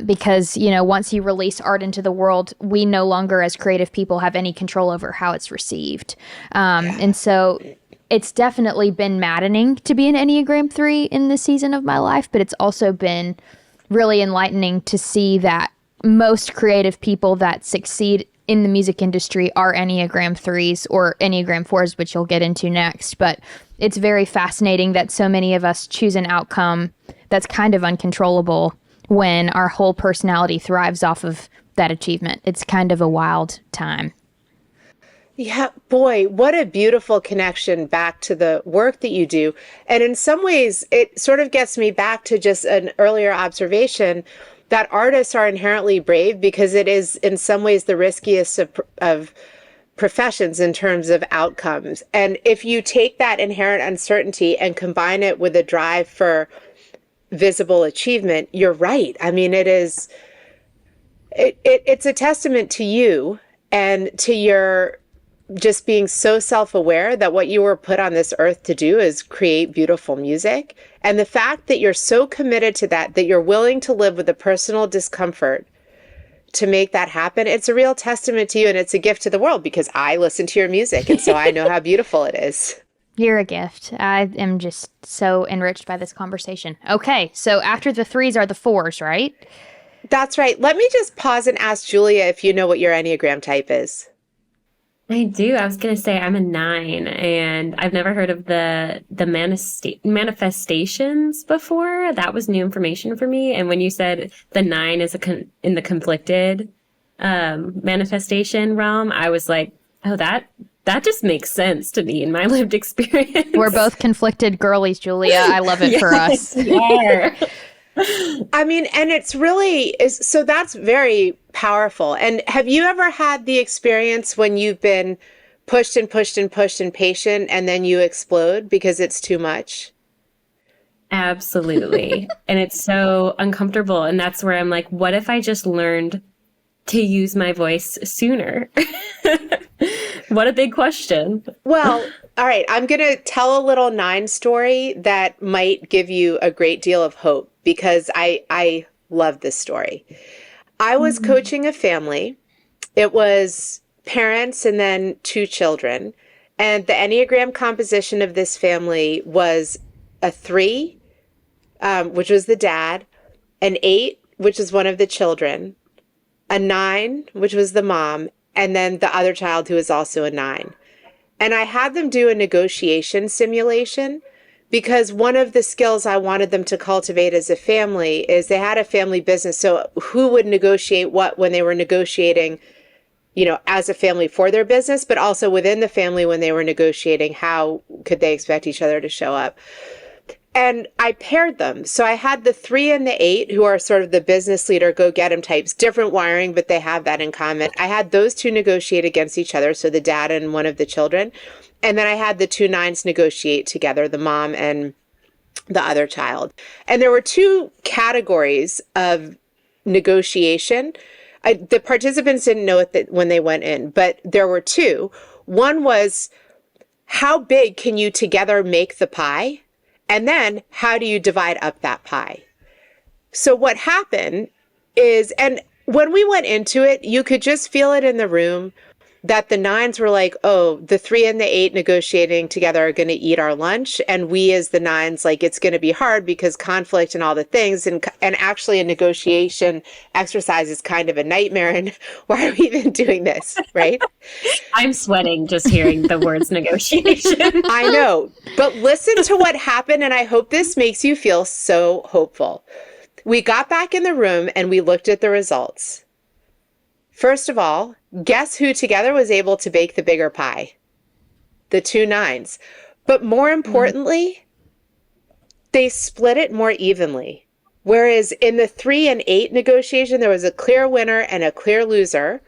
because, once you release art into the world, we no longer as creative people have any control over how it's received. And so it's definitely been maddening to be an Enneagram 3 in this season of my life, but it's also been really enlightening to see that most creative people that succeed in the music industry are Enneagram 3s or Enneagram 4s, which you'll get into next. But it's very fascinating that so many of us choose an outcome that's kind of uncontrollable when our whole personality thrives off of that achievement. It's kind of a wild time. Yeah, boy, what a beautiful connection back to the work that you do. And in some ways, it sort of gets me back to just an earlier observation that artists are inherently brave because it is in some ways the riskiest of professions in terms of outcomes. And if you take that inherent uncertainty and combine it with a drive for visible achievement, you're right. I mean, it's a testament to you and to your just being so self-aware that what you were put on this earth to do is create beautiful music. And the fact that you're so committed to that, that you're willing to live with the personal discomfort to make that happen, it's a real testament to you, and it's a gift to the world, because I listen to your music, and so I know how beautiful it is. You're a gift. I am just so enriched by this conversation. Okay, so after the 3s are the 4s, right? That's right. Let me just pause and ask Julia if you know what your Enneagram type is. I do. I was going to say I'm a 9, and I've never heard of the manifestations before. That was new information for me. And when you said the 9 is in the conflicted manifestation realm, I was like, oh, that just makes sense to me in my lived experience. We're both conflicted girlies, Julia. I love it for us. Yeah. I mean, and it's really so that's very powerful. And have you ever had the experience when you've been pushed and pushed and pushed and patient, and then you explode because it's too much? Absolutely. And it's so uncomfortable. And that's where I'm like, what if I just learned to use my voice sooner? What a big question. Well, all right. I'm going to tell a little 9 story that might give you a great deal of hope, because I love this story. I was coaching a family. It was parents and then 2 children. And the Enneagram composition of this family was a 3, which was the dad, an 8, which is one of the children, a 9, which was the mom, and then the other child who was also a 9. And I had them do a negotiation simulation, because one of the skills I wanted them to cultivate as a family is they had a family business. So who would negotiate what when they were negotiating, as a family for their business, but also within the family when they were negotiating, how could they expect each other to show up? And I paired them. So I had the 3 and the 8, who are sort of the business leader, go get 'em types, different wiring, but they have that in common. I had those 2 negotiate against each other. So the dad and one of the children. And then I had the 2 9s negotiate together, the mom and the other child. And there were 2 categories of negotiation. The participants didn't know it when they went in, but there were 2. One was, how big can you together make the pie? And then how do you divide up that pie? So what happened is, and when we went into it, you could just feel it in the room that the 9s were like, oh, the 3 and the 8 negotiating together are going to eat our lunch. And we as the 9s, like, it's going to be hard because conflict and all the things. And actually a negotiation exercise is kind of a nightmare. And why are we even doing this? Right? I'm sweating just hearing the words negotiation. I know, but listen to what happened. And I hope this makes you feel so hopeful. We got back in the room and we looked at the results. First of all, guess who together was able to bake the bigger pie? The 2 9s. But more importantly, they split it more evenly. Whereas in the 3 and 8 negotiation, there was a clear winner and a clear loser.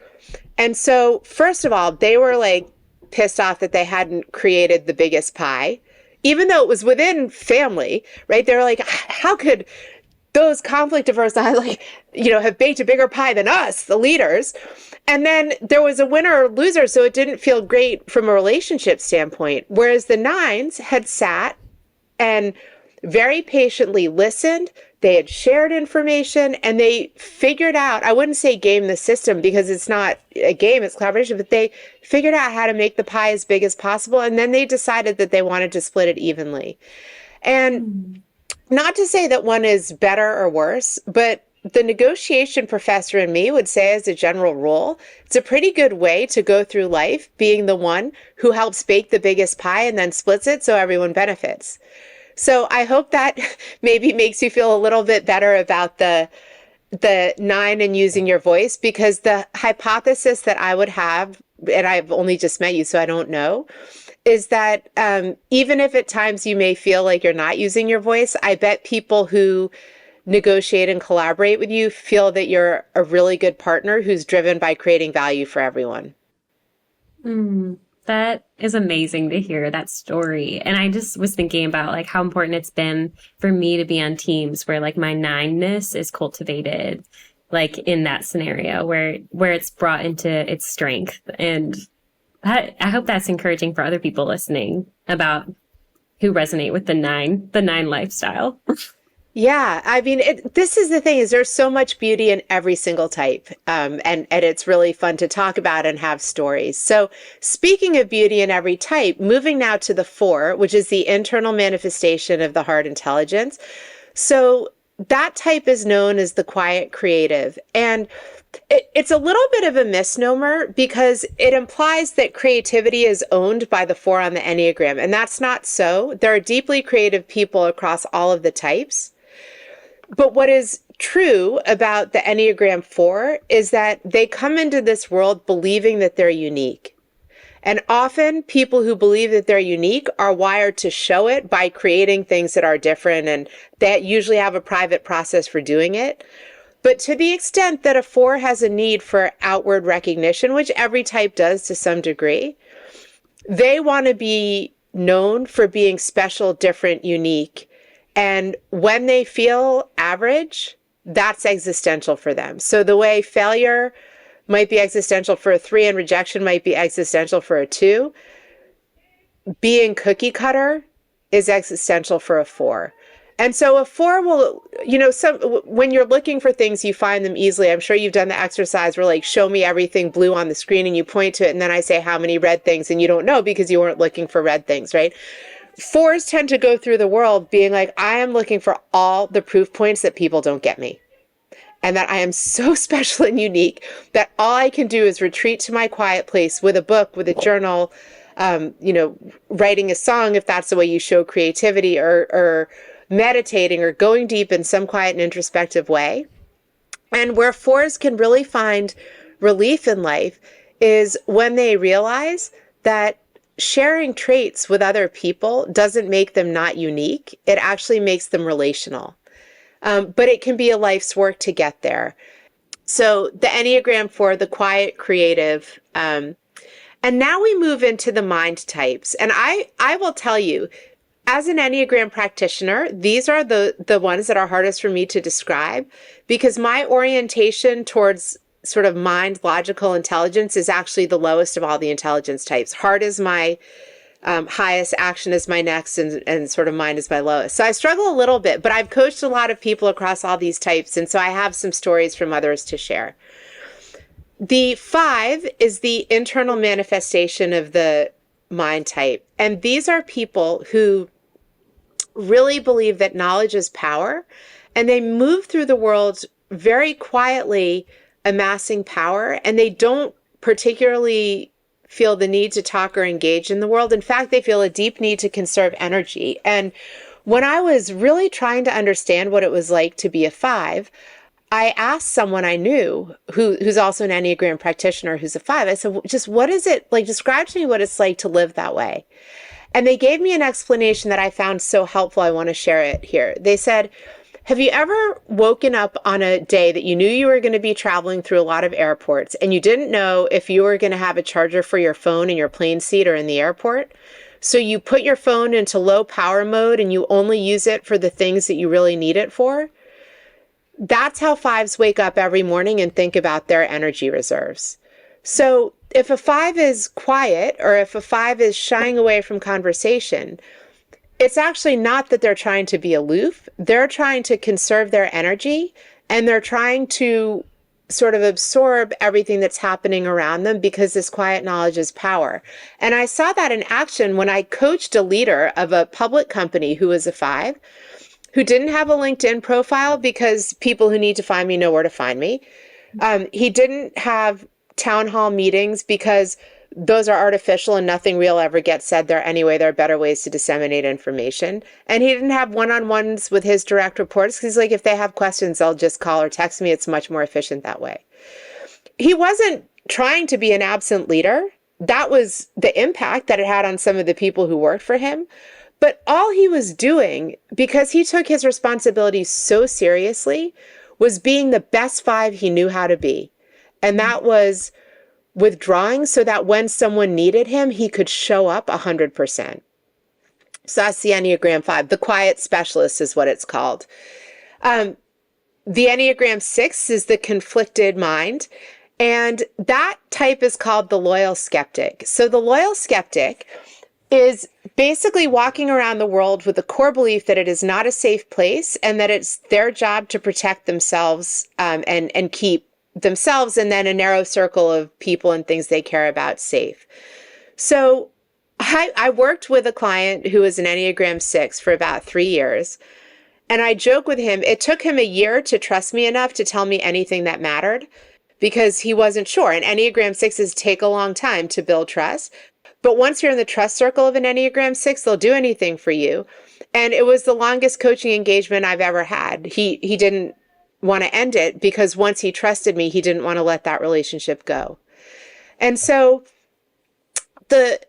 And so, first of all, they were like pissed off that they hadn't created the biggest pie, even though it was within family, right? They were like, how could those conflict averse guys have baked a bigger pie than us, the leaders? And then there was a winner or loser, so it didn't feel great from a relationship standpoint. Whereas the 9s had sat and very patiently listened. They had shared information and they figured out, I wouldn't say game the system because it's not a game, it's collaboration, but they figured out how to make the pie as big as possible. And then they decided that they wanted to split it evenly. And not to say that one is better or worse, but the negotiation professor in me would say, as a general rule, it's a pretty good way to go through life, being the one who helps bake the biggest pie and then splits it so everyone benefits. So I hope that maybe makes you feel a little bit better about the 9 and using your voice, because the hypothesis that I would have, and I've only just met you, so I don't know, is that even if at times you may feel like you're not using your voice, I bet people who negotiate and collaborate with you feel that you're a really good partner who's driven by creating value for everyone. That is amazing to hear that story. And I just was thinking about like how important it's been for me to be on teams where like my 9-ness is cultivated, like in that scenario where it's brought into its strength. And I hope that's encouraging for other people listening about who resonate with the nine lifestyle. Yeah, I mean, this is the thing, is there's so much beauty in every single type. And it's really fun to talk about and have stories. So speaking of beauty in every type, moving now to the 4, which is the internal manifestation of the heart intelligence. So that type is known as the quiet creative. And it's a little bit of a misnomer because it implies that creativity is owned by the 4 on the Enneagram. And that's not so. There are deeply creative people across all of the types. But what is true about the Enneagram 4 is that they come into this world believing that they're unique. And often people who believe that they're unique are wired to show it by creating things that are different, and they usually have a private process for doing it. But to the extent that a 4 has a need for outward recognition, which every type does to some degree, they want to be known for being special, different, unique. And when they feel average, that's existential for them. So the way failure might be existential for a 3 and rejection might be existential for a 2, being cookie cutter is existential for a 4. And so a 4 will, when you're looking for things, you find them easily. I'm sure you've done the exercise where like, show me everything blue on the screen, and you point to it. And then I say, how many red things? And you don't know because you weren't looking for red things, right? 4s tend to go through the world being like, I am looking for all the proof points that people don't get me. And that I am so special and unique that all I can do is retreat to my quiet place with a book, with a journal, writing a song, if that's the way you show creativity, or meditating or going deep in some quiet and introspective way. And where 4s can really find relief in life is when they realize that sharing traits with other people doesn't make them not unique. It actually makes them relational. But it can be a life's work to get there. So the Enneagram 4, the quiet creative. And now we move into the mind types. And I will tell you, as an Enneagram practitioner, these are the ones that are hardest for me to describe because my orientation towards sort of mind, logical intelligence is actually the lowest of all the intelligence types. Heart is my highest, action is my next, and sort of mind is my lowest. So I struggle a little bit, but I've coached a lot of people across all these types, and so I have some stories from others to share. The 5 is the internal manifestation of the mind type, and these are people who really believe that knowledge is power, and they move through the world very quietly amassing power, and they don't particularly feel the need to talk or engage in the world. In fact, they feel a deep need to conserve energy. And when I was really trying to understand what it was like to be a 5, I asked someone I knew who's also an Enneagram practitioner who's a 5. I said, just what is it like? Describe to me what it's like to live that way. And they gave me an explanation that I found so helpful. I want to share it here. They said, have you ever woken up on a day that you knew you were going to be traveling through a lot of airports and you didn't know if you were going to have a charger for your phone in your plane seat or in the airport? So you put your phone into low power mode and you only use it for the things that you really need it for? That's how 5s wake up every morning and think about their energy reserves. So if a 5 is quiet or if a 5 is shying away from conversation, it's actually not that they're trying to be aloof. They're trying to conserve their energy, and they're trying to sort of absorb everything that's happening around them because this quiet knowledge is power. And I saw that in action when I coached a leader of a public company who was a 5, who didn't have a LinkedIn profile because people who need to find me know where to find me. He didn't have town hall meetings because those are artificial and nothing real ever gets said there anyway. There are better ways to disseminate information. And he didn't have one-on-ones with his direct reports because he's like, if they have questions, they'll just call or text me. It's much more efficient that way. He wasn't trying to be an absent leader. That was the impact that it had on some of the people who worked for him. But all he was doing, because he took his responsibilities so seriously, was being the best 5 he knew how to be. And that was withdrawing so that when someone needed him, he could show up 100%. So that's the Enneagram 5. The quiet specialist is what it's called. The Enneagram 6 is the conflicted mind. And that type is called the loyal skeptic. So the loyal skeptic is basically walking around the world with the core belief that it is not a safe place and that it's their job to protect themselves and keep themselves and then a narrow circle of people and things they care about safe. So I worked with a client who was an Enneagram 6 for about 3 years. And I joke with him, it took him a year to trust me enough to tell me anything that mattered because he wasn't sure. And Enneagram 6s take a long time to build trust. But once you're in the trust circle of an Enneagram 6, they'll do anything for you. And it was the longest coaching engagement I've ever had. He didn't want to end it because once he trusted me, he didn't want to let that relationship go. And so the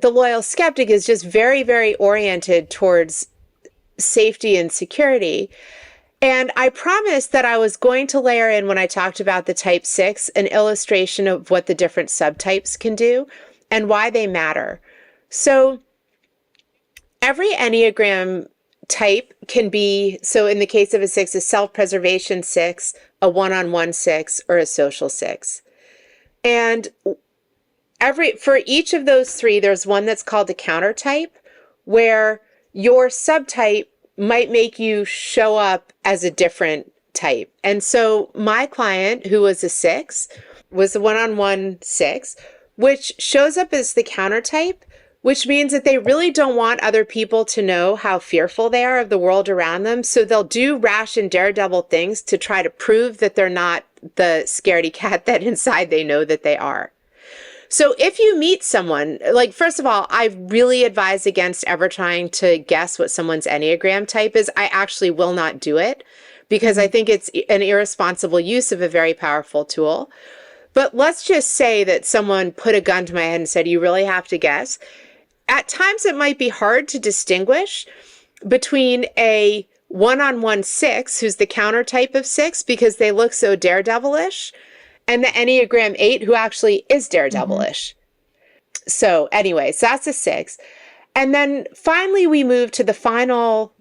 loyal skeptic is just very, very oriented towards safety and security. And I promised that I was going to layer in, when I talked about the type 6, an illustration of what the different subtypes can do and why they matter. So every Enneagram type can be, so in the case of a 6, a self-preservation 6, a one-on-one 6, or a social 6. And for each of those 3, there's one that's called a counter type, where your subtype might make you show up as a different type. And so my client, who was a 6, was a one-on-one 6, which shows up as the counter type, which means that they really don't want other people to know how fearful they are of the world around them. So they'll do rash and daredevil things to try to prove that they're not the scaredy cat that inside they know that they are. So if you meet someone, like, first of all, I really advise against ever trying to guess what someone's Enneagram type is. I actually will not do it because I think it's an irresponsible use of a very powerful tool. But let's just say that someone put a gun to my head and said, you really have to guess. At times it might be hard to distinguish between a one-on-one 6, who's the counter type of 6 because they look so daredevilish, and the Enneagram 8, who actually is daredevilish. So anyways, that's a 6. And then finally, we move to the final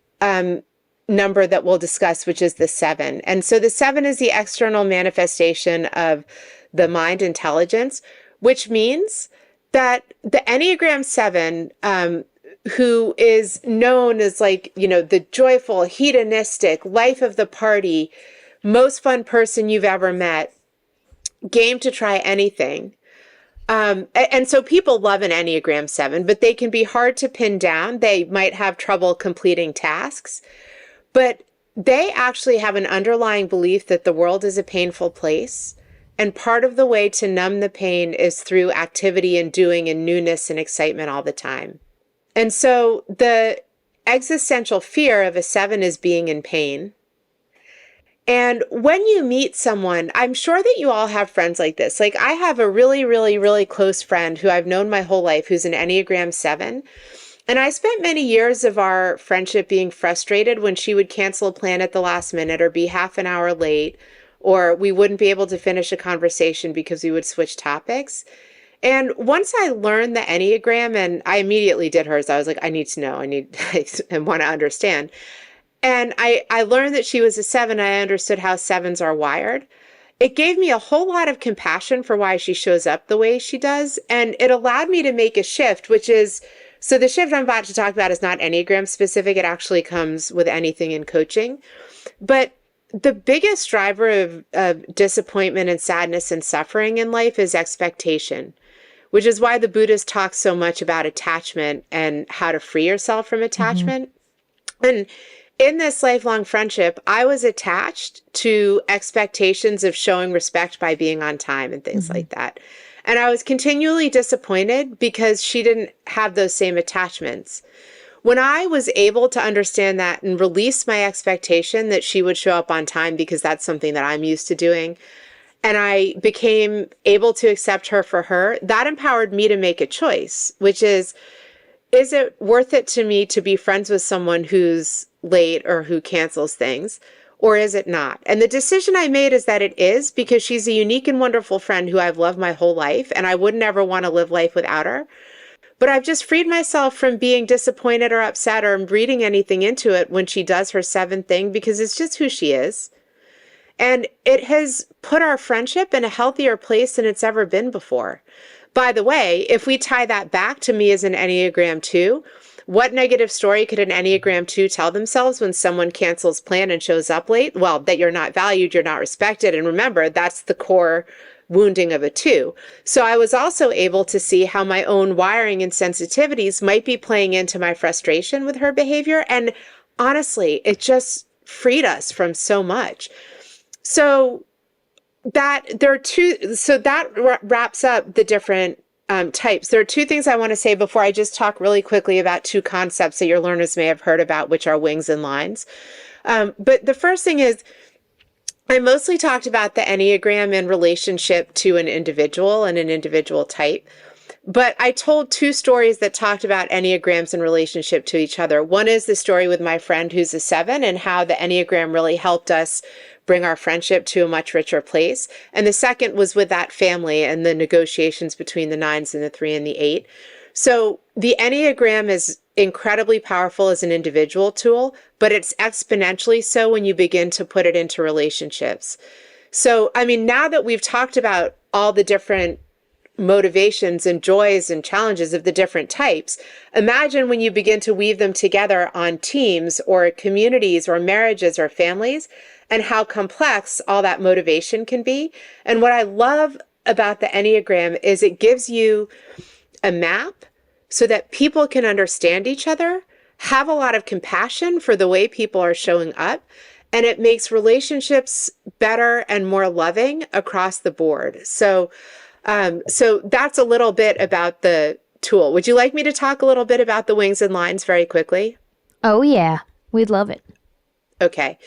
number that we'll discuss, which is the 7. And so the 7 is the external manifestation of the mind intelligence, which means that the Enneagram 7, who is known as the joyful, hedonistic, life of the party, most fun person you've ever met, game to try anything. And so people love an Enneagram 7, but they can be hard to pin down. They might have trouble completing tasks, but they actually have an underlying belief that the world is a painful place. And part of the way to numb the pain is through activity and doing and newness and excitement all the time. And so the existential fear of a 7 is being in pain. And when you meet someone, I'm sure that you all have friends like this. Like, I have a really, really, really close friend who I've known my whole life, who's an Enneagram 7. And I spent many years of our friendship being frustrated when she would cancel a plan at the last minute or be half an hour late, or we wouldn't be able to finish a conversation because we would switch topics. And once I learned the Enneagram, and I immediately did hers, I was like, I need to know, I want to understand. And I learned that she was a 7. I understood how 7s are wired. It gave me a whole lot of compassion for why she shows up the way she does. And it allowed me to make a shift, which is, so the shift I'm about to talk about is not Enneagram specific. It actually comes with anything in coaching. But the biggest driver of disappointment and sadness and suffering in life is expectation, which is why the Buddhists talk so much about attachment and how to free yourself from attachment. And in this lifelong friendship, I was attached to expectations of showing respect by being on time and things like that. And I was continually disappointed because she didn't have those same attachments. When I was able to understand that and release my expectation that she would show up on time because that's something that I'm used to doing, and I became able to accept her for her, that empowered me to make a choice, which is it worth it to me to be friends with someone who's late or who cancels things, or is it not? And the decision I made is that it is, because she's a unique and wonderful friend who I've loved my whole life, and I wouldn't ever want to live life without her. But I've just freed myself from being disappointed or upset or reading anything into it when she does her 7th thing, because it's just who she is. And it has put our friendship in a healthier place than it's ever been before. By the way, if we tie that back to me as an Enneagram 2, what negative story could an Enneagram 2 tell themselves when someone cancels plan and shows up late? Well, that you're not valued, you're not respected. And remember, that's the core wounding of a 2. So I was also able to see how my own wiring and sensitivities might be playing into my frustration with her behavior. And honestly, it just freed us from so much. So that wraps up the different types. There are two things I want to say before I just talk really quickly about two concepts that your learners may have heard about, which are wings and lines. But the first thing is, I mostly talked about the Enneagram in relationship to an individual and an individual type. But I told two stories that talked about Enneagrams in relationship to each other. One is the story with my friend who's a 7 and how the Enneagram really helped us bring our friendship to a much richer place. And the second was with that family and the negotiations between the 9s and the 3 and the 8. So the Enneagram is incredibly powerful as an individual tool, but it's exponentially so when you begin to put it into relationships. So, I mean, now that we've talked about all the different motivations and joys and challenges of the different types, imagine when you begin to weave them together on teams or communities or marriages or families, and how complex all that motivation can be. And what I love about the Enneagram is it gives you a map so that people can understand each other, have a lot of compassion for the way people are showing up, and it makes relationships better and more loving across the board. So that's a little bit about the tool. Would you like me to talk a little bit about the wings and lines very quickly? Oh, yeah. We'd love it. Okay.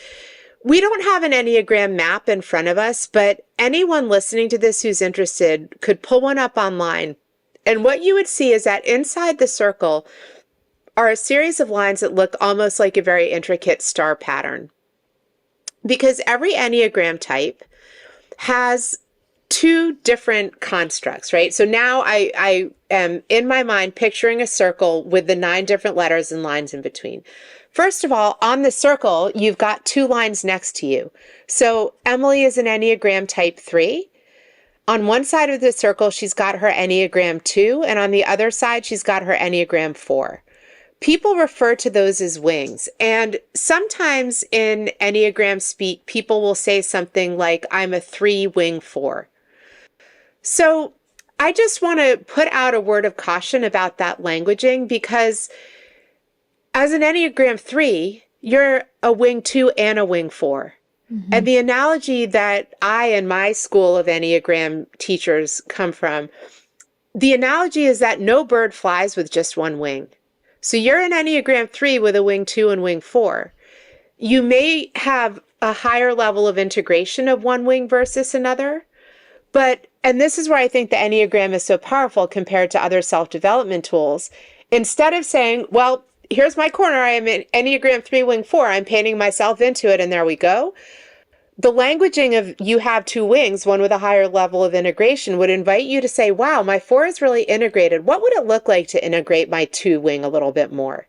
We don't have an Enneagram map in front of us, but anyone listening to this who's interested could pull one up online. And what you would see is that inside the circle are a series of lines that look almost like a very intricate star pattern. Because every Enneagram type has two different constructs, right? So now I am in my mind picturing a circle with the 9 different letters and lines in between. First of all, on the circle, you've got 2 lines next to you. So Emily is an Enneagram type 3. On one side of the circle, she's got her Enneagram 2, and on the other side, she's got her Enneagram 4. People refer to those as wings. And sometimes in Enneagram speak, people will say something like, I'm a 3 wing 4. So I just want to put out a word of caution about that languaging, because as an Enneagram 3, you're a wing 2 and a wing 4. Mm-hmm. And the analogy that I and my school of Enneagram teachers come from, the analogy is that no bird flies with just one wing. So you're an Enneagram 3 with a wing 2 and wing 4. You may have a higher level of integration of one wing versus another, and this is where I think the Enneagram is so powerful compared to other self-development tools. Instead of saying, well, here's my corner, I am an Enneagram 3 wing 4, I'm painting myself into it, and there we go. The languaging of you have 2 wings, one with a higher level of integration, would invite you to say, wow, my 4 is really integrated. What would it look like to integrate my 2 wing a little bit more?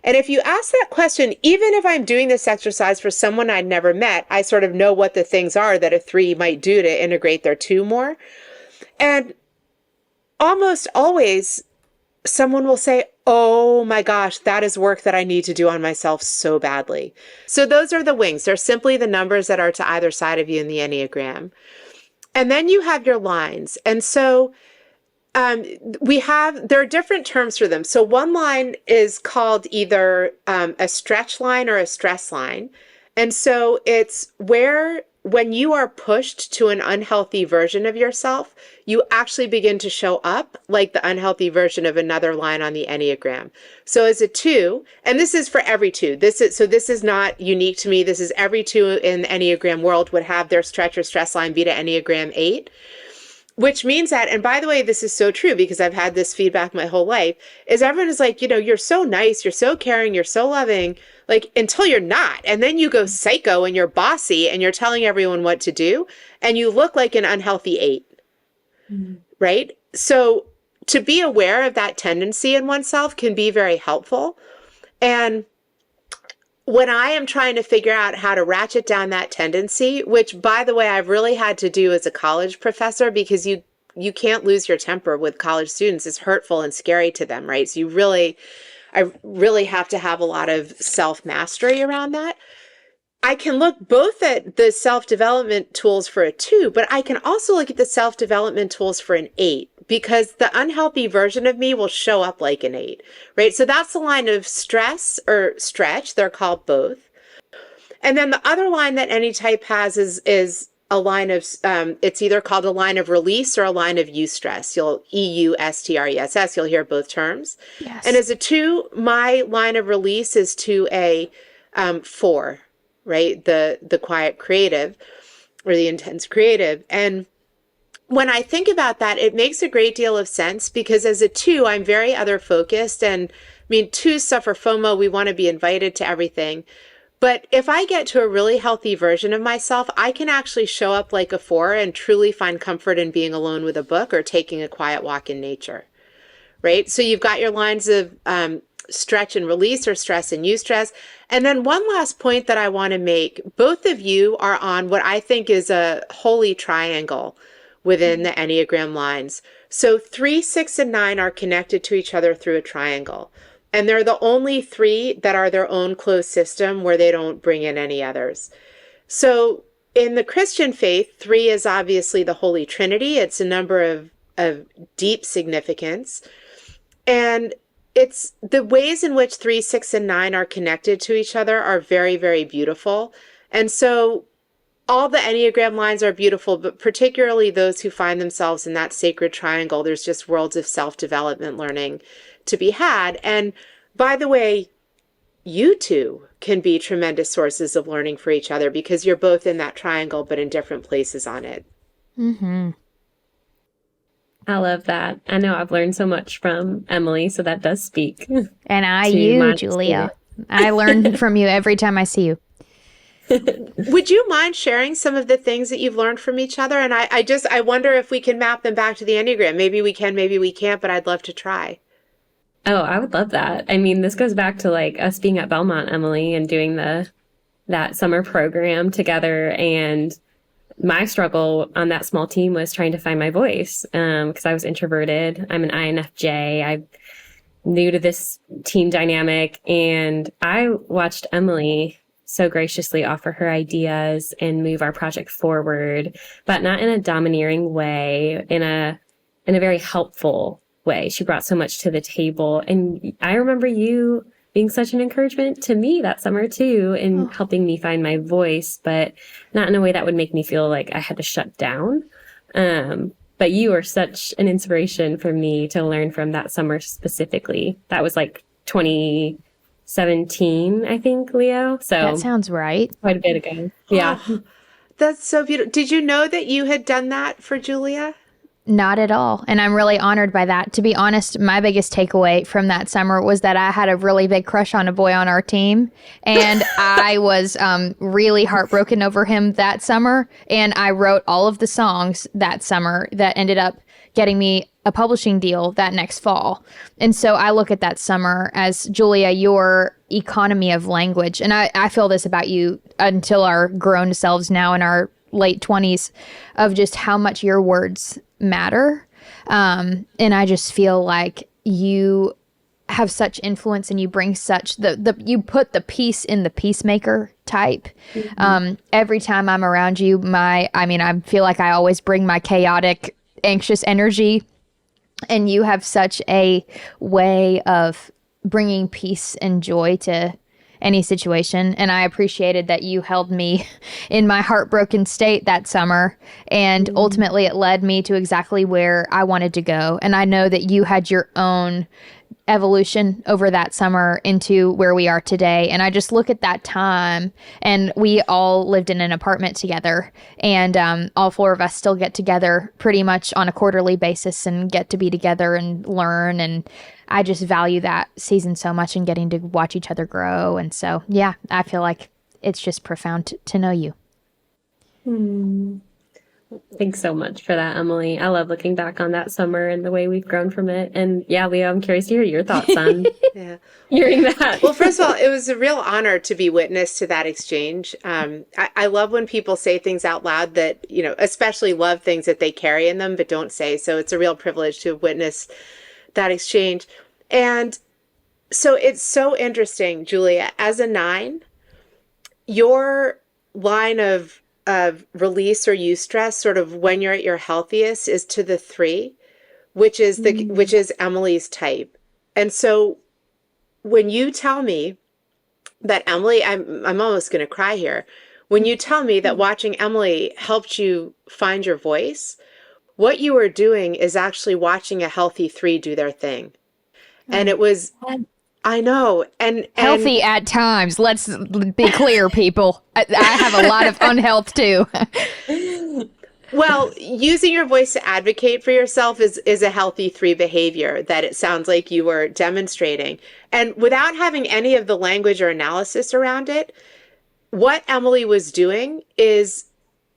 And if you ask that question, even if I'm doing this exercise for someone I'd never met, I sort of know what the things are that a 3 might do to integrate their 2 more. And almost always someone will say, oh my gosh, that is work that I need to do on myself so badly. So those are the wings. They're simply the numbers that are to either side of you in the Enneagram. And then you have your lines. And so there are different terms for them. So one line is called either a stretch line or a stress line. And so it's when you are pushed to an unhealthy version of yourself, you actually begin to show up like the unhealthy version of another line on the Enneagram. So as a 2, and this is for every 2, this is not unique to me. This is every 2 in the Enneagram world would have their stretch or stress line be to Enneagram 8. Which means that, and by the way, this is so true because I've had this feedback my whole life, is everyone is like, you're so nice, you're so caring, you're so loving, like until you're not. And then you go psycho and you're bossy and you're telling everyone what to do and you look like an unhealthy 8, right? So to be aware of that tendency in oneself can be very helpful. And when I am trying to figure out how to ratchet down that tendency, which, by the way, I've really had to do as a college professor, because you can't lose your temper with college students. It's hurtful and scary to them, right? So I really have to have a lot of self-mastery around that. I can look both at the self-development tools for a 2, but I can also look at the self-development tools for an 8, because the unhealthy version of me will show up like an 8, right? So that's the line of stress or stretch. They're called both. And then the other line that any type has is a line of, it's either called a line of release or a line of eustress. EUSTRESS, you'll hear both terms. Yes. And as a 2, my line of release is to a 4. Right? The quiet creative or the intense creative. And when I think about that, it makes a great deal of sense, because as a 2, I'm very other focused. And I mean, 2s suffer FOMO. We want to be invited to everything. But if I get to a really healthy version of myself, I can actually show up like a 4 and truly find comfort in being alone with a book or taking a quiet walk in nature. Right? So you've got your lines of stretch and release, or stress and eustress. And then one last point that I want to make, both of you are on what I think is a holy triangle within the Enneagram lines. So 3, 6, and 9 are connected to each other through a triangle. And they're the only 3 that are their own closed system where they don't bring in any others. So in the Christian faith, 3 is obviously the Holy Trinity. It's a number of deep significance. And it's the ways in which 3, 6, and 9 are connected to each other are very, very beautiful. And so all the Enneagram lines are beautiful, but particularly those who find themselves in that sacred triangle, there's just worlds of self-development learning to be had. And by the way, you two can be tremendous sources of learning for each other, because you're both in that triangle, but in different places on it. Mm-hmm. I love that. I know I've learned so much from Emily, so that does speak. And you, Julia. I learn from you every time I see you. Would you mind sharing some of the things that you've learned from each other? And I wonder if we can map them back to the Enneagram. Maybe we can, maybe we can't, but I'd love to try. Oh, I would love that. I mean, this goes back to like us being at Belmont, Emily, and doing that summer program together. And my struggle on that small team was trying to find my voice, because I was introverted. I'm an INFJ. I'm new to this team dynamic. And I watched Emily so graciously offer her ideas and move our project forward, but not in a domineering way, in a very helpful way. She brought so much to the table. And I remember you being such an encouragement to me that summer too, in helping me find my voice, but not in a way that would make me feel like I had to shut down. But you are such an inspiration for me to learn from that summer specifically. That was like 2017, I think, Leo. So that sounds right. Quite a bit ago. Yeah. Oh, that's so beautiful. Did you know that you had done that for Julia? Not at all. And I'm really honored by that. To be honest, my biggest takeaway from that summer was that I had a really big crush on a boy on our team. And I was really heartbroken over him that summer. And I wrote all of the songs that summer that ended up getting me a publishing deal that next fall. And so I look at that summer as, Julia, your economy of language. And I feel this about you until our grown selves now in our late 20s, of just how much your words matter. And I just feel like you have such influence, and you bring such you put the peace in the peacemaker type. Mm-hmm. Every time I'm around you, I feel like I always bring my chaotic, anxious energy, and you have such a way of bringing peace and joy to any situation. And I appreciated that you held me in my heartbroken state that summer. And ultimately it led me to exactly where I wanted to go. And I know that you had your own evolution over that summer into where we are today. And I just look at that time, and we all lived in an apartment together, and all 4 of us still get together pretty much on a quarterly basis and get to be together and learn. And I just value that season so much, and getting to watch each other grow. And so, yeah, I feel like it's just profound to know you. Thanks so much for that, Emily. I love looking back on that summer and the way we've grown from it. And yeah, Leo, I'm curious to hear your thoughts on Yeah. hearing that. Well, first of all, it was a real honor to be witness to that exchange. I love when people say things out loud that, especially love things that they carry in them but don't say. So it's a real privilege to have witnessed that exchange. And so it's so interesting, Julia, as a 9, your line of release or eustress, sort of when you're at your healthiest, is to the 3, which is Emily's type. And so when you tell me that Emily, I'm almost going to cry here. When you tell me that watching Emily helped you find your voice, what you are doing is actually watching a healthy 3 do their thing. And it was, I know. And healthy at times. Let's be clear, people. I have a lot of unhealth too. Well, using your voice to advocate for yourself is a healthy 3 behavior that it sounds like you were demonstrating. And without having any of the language or analysis around it, what Emily was doing is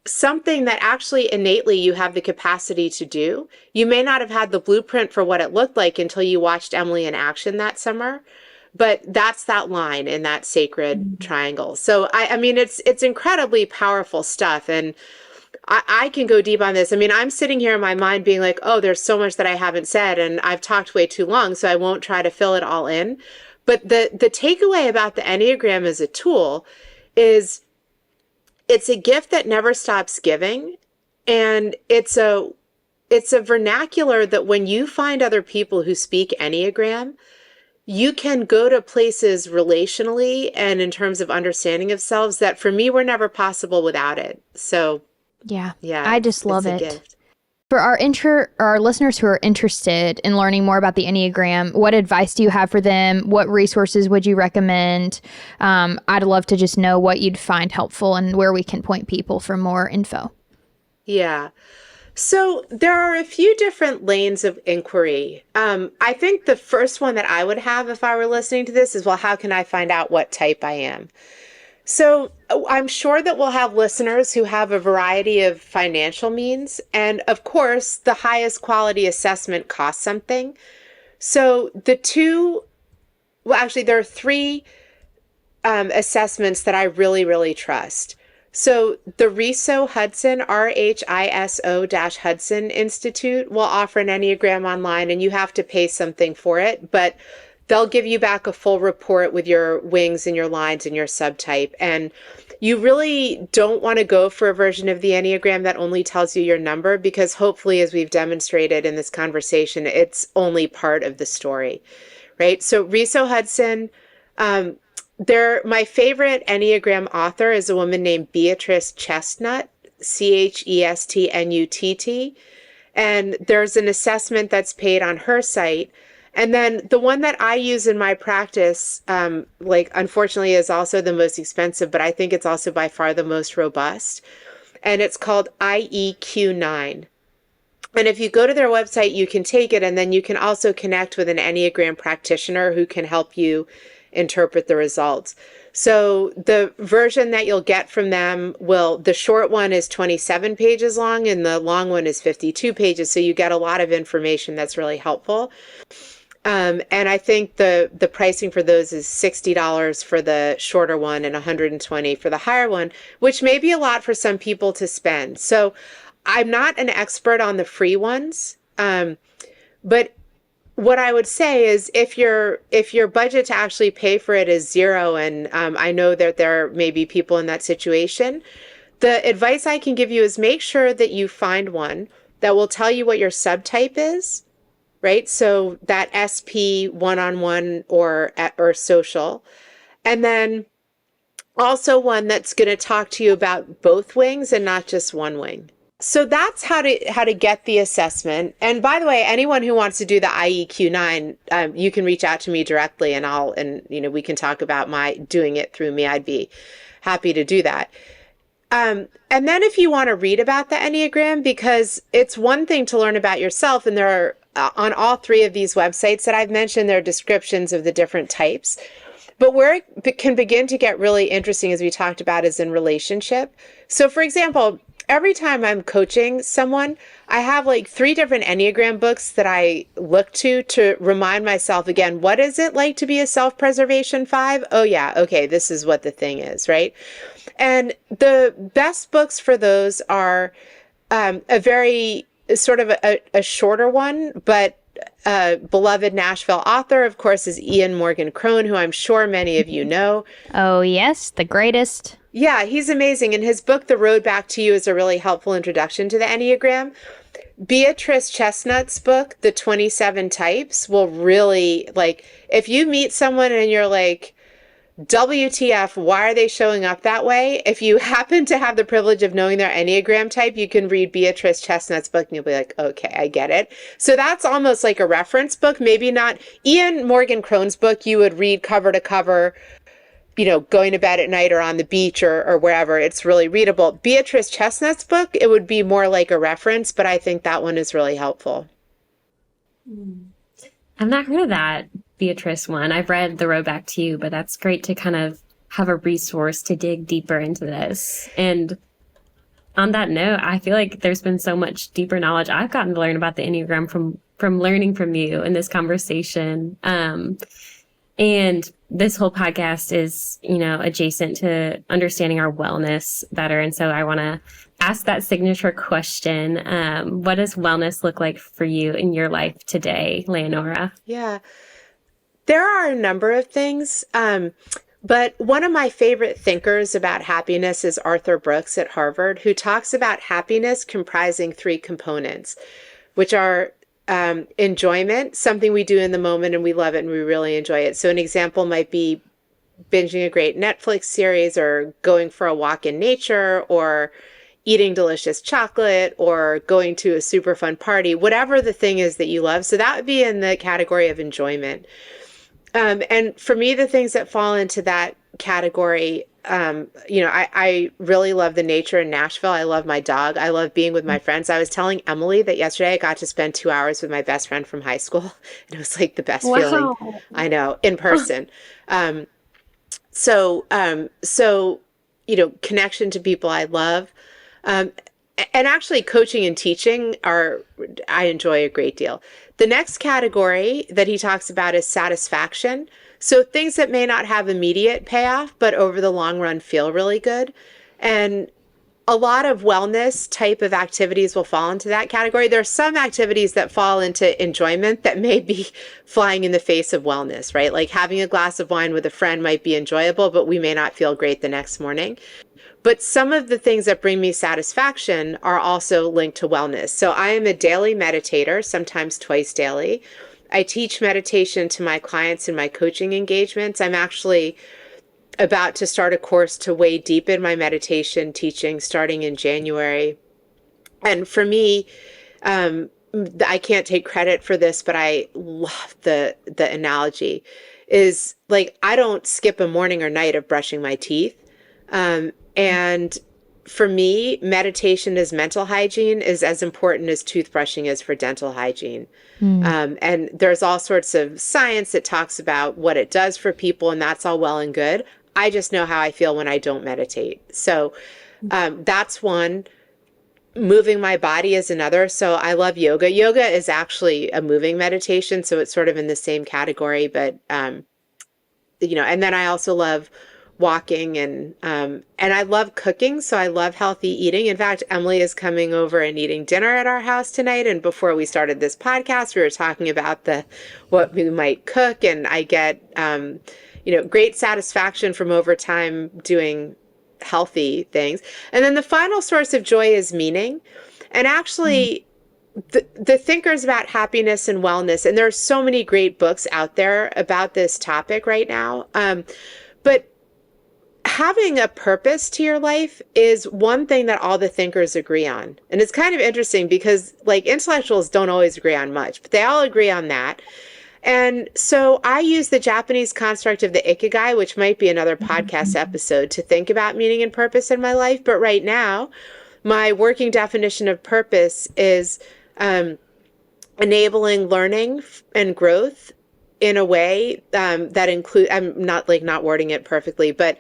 something that actually innately you have the capacity to do. You may not have had the blueprint for what it looked like until you watched Emily in action that summer, but that's that line in that sacred triangle. So I mean, it's incredibly powerful stuff. And I can go deep on this. I mean, I'm sitting here in my mind being like, oh, there's so much that I haven't said and I've talked way too long, so I won't try to fill it all in. But the takeaway about the Enneagram as a tool is it's a gift that never stops giving. And it's a vernacular that when you find other people who speak Enneagram, you can go to places relationally and in terms of understanding of selves that for me were never possible without it. So yeah, yeah, I just love it. Gift. For our listeners who are interested in learning more about the Enneagram, what advice do you have for them? What resources would you recommend? I'd love to just know what you'd find helpful and where we can point people for more info. Yeah. So there are a few different lanes of inquiry. I think the first one that I would have if I were listening to this is, well, how can I find out what type I am? So I'm sure that we'll have listeners who have a variety of financial means. And of course, the highest quality assessment costs something. So there are 3 assessments that I really, really trust. So the Riso Hudson, RHISO-Hudson Institute will offer an Enneagram online, and you have to pay something for it, but they'll give you back a full report with your wings and your lines and your subtype. And you really don't want to go for a version of the Enneagram that only tells you your number, because hopefully, as we've demonstrated in this conversation, it's only part of the story, right? So Riso Hudson, my favorite Enneagram author is a woman named Beatrice Chestnut, Chestnutt. And there's an assessment that's paid on her site. And then the one that I use in my practice, unfortunately is also the most expensive, but I think it's also by far the most robust. And it's called IEQ9. And if you go to their website, you can take it, and then you can also connect with an Enneagram practitioner who can help you interpret the results. So the version that you'll get from them the short one is 27 pages long and the long one is 52 pages. So you get a lot of information that's really helpful. And I think the pricing for those is $60 for the shorter one and $120 for the higher one, which may be a lot for some people to spend. So I'm not an expert on the free ones, but what I would say is if your budget to actually pay for it is 0, and I know that there may be people in that situation, the advice I can give you is make sure that you find one that will tell you what your subtype is, right? So that SP, one-on-one or social, and then also one that's going to talk to you about both wings and not just one wing. So that's how to get the assessment. And by the way, anyone who wants to do the IEQ9, you can reach out to me directly, and we can talk about my doing it through me. I'd be happy to do that. And then if you want to read about the Enneagram, because it's one thing to learn about yourself, and there are on all 3 of these websites that I've mentioned, there are descriptions of the different types. But where it can begin to get really interesting, as we talked about, is in relationship. So for example, every time I'm coaching someone, I have like 3 different Enneagram books that I look to remind myself again, what is it like to be a self-preservation 5? Oh yeah, okay, this is what the thing is, right? And the best books for those are a very sort of a shorter one, but beloved Nashville author, of course, is Ian Morgan Cron, who I'm sure many of you know. Oh, yes, the greatest. Yeah, he's amazing. And his book, The Road Back to You, is a really helpful introduction to the Enneagram. Beatrice Chestnut's book, The 27 Types, will really, like, if you meet someone and you're like, WTF, why are they showing up that way? If you happen to have the privilege of knowing their Enneagram type, you can read Beatrice Chestnut's book and you'll be like, okay, I get it. So that's almost like a reference book. Maybe not Ian Morgan Cron's book, you would read cover to cover, you know, going to bed at night or on the beach or wherever. It's really readable. Beatrice Chestnut's book, it would be more like a reference, but I think that one is really helpful. I've not heard of that Beatrice one. I've read The Road Back to You, but that's great to kind of have a resource to dig deeper into this. And on that note, I feel like there's been so much deeper knowledge I've gotten to learn about the Enneagram from learning from you in this conversation. And this whole podcast is, you know, adjacent to understanding our wellness better. And so I want to ask that signature question. What does wellness look like for you in your life today, Leonora? Yeah, there are a number of things. But one of my favorite thinkers about happiness is Arthur Brooks at Harvard, who talks about happiness comprising 3 components, which are enjoyment, something we do in the moment and we love it and we really enjoy it. So an example might be binging a great Netflix series or going for a walk in nature or eating delicious chocolate or going to a super fun party, whatever the thing is that you love. So that would be in the category of enjoyment. And for me, the things that fall into that category, you know, I really love the nature in Nashville. I love my dog. I love being with my friends. I was telling Emily that yesterday I got to spend 2 hours with my best friend from high school. And it was like the best feeling I know in person. So, you know, connection to people I love. And actually coaching and teaching I enjoy a great deal. The next category that he talks about is satisfaction. So things that may not have immediate payoff, but over the long run feel really good. And a lot of wellness type of activities will fall into that category. There are some activities that fall into enjoyment that may be flying in the face of wellness, right? Like having a glass of wine with a friend might be enjoyable, but we may not feel great the next morning. But some of the things that bring me satisfaction are also linked to wellness. So I am a daily meditator, sometimes twice daily. I teach meditation to my clients in my coaching engagements. I'm actually about to start a course to wade deep in my meditation teaching starting in January. And for me, I can't take credit for this, but I love the analogy is like, I don't skip a morning or night of brushing my teeth. And for me, meditation as mental hygiene is as important as toothbrushing is for dental hygiene. And there's all sorts of science that talks about what it does for people, and that's all well and good. I just know how I feel when I don't meditate. So that's one. Moving my body is another. So I love yoga. Yoga is actually a moving meditation, so it's sort of in the same category. But you know, and then I also love walking and I love cooking. So I love healthy eating. In fact, Emily is coming over and eating dinner at our house tonight. And before we started this podcast, we were talking about what we might cook. And I get, you know, great satisfaction from over time doing healthy things. And then the final source of joy is meaning. And actually, the thinkers about happiness and wellness, and there are so many great books out there about this topic right now. But having a purpose to your life is one thing that all the thinkers agree on. And it's kind of interesting because like intellectuals don't always agree on much, but they all agree on that. And so I use the Japanese construct of the ikigai, which might be another podcast episode, to think about meaning and purpose in my life. But right now, my working definition of purpose is enabling learning and growth in a way that include, I'm not wording it perfectly, but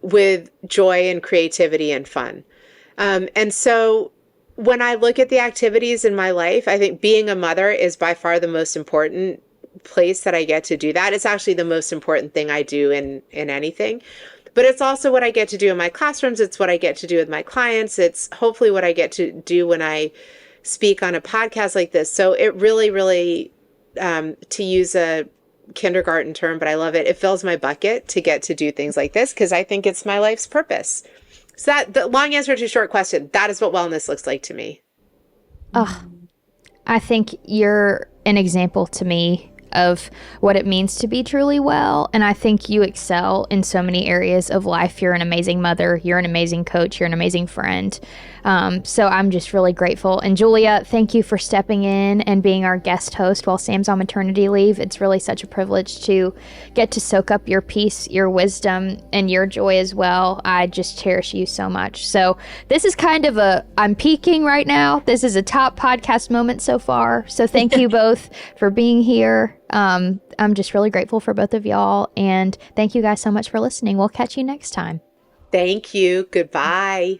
with joy and creativity and fun. And so when I look at the activities in my life, I think being a mother is by far the most important place that I get to do that. It's actually the most important thing I do in anything. But it's also what I get to do in my classrooms. It's what I get to do with my clients. It's hopefully what I get to do when I speak on a podcast like this. So it really, really, to use a kindergarten term, but I love it, it fills my bucket to get to do things like this because I think it's my life's purpose. So that the long answer to a short question, that is what wellness looks like to me. Oh, I think you're an example to me of what it means to be truly well. And I think you excel in so many areas of life. You're an amazing mother. You're an amazing coach. You're an amazing friend. So I'm just really grateful. And Julia, thank you for stepping in and being our guest host while Sam's on maternity leave. It's really such a privilege to get to soak up your peace, your wisdom, and your joy as well. I just cherish you so much. So this is kind of I'm peaking right now. This is a top podcast moment so far. So thank you both for being here. I'm just really grateful for both of y'all. And thank you guys so much for listening. We'll catch you next time. Thank you. Goodbye.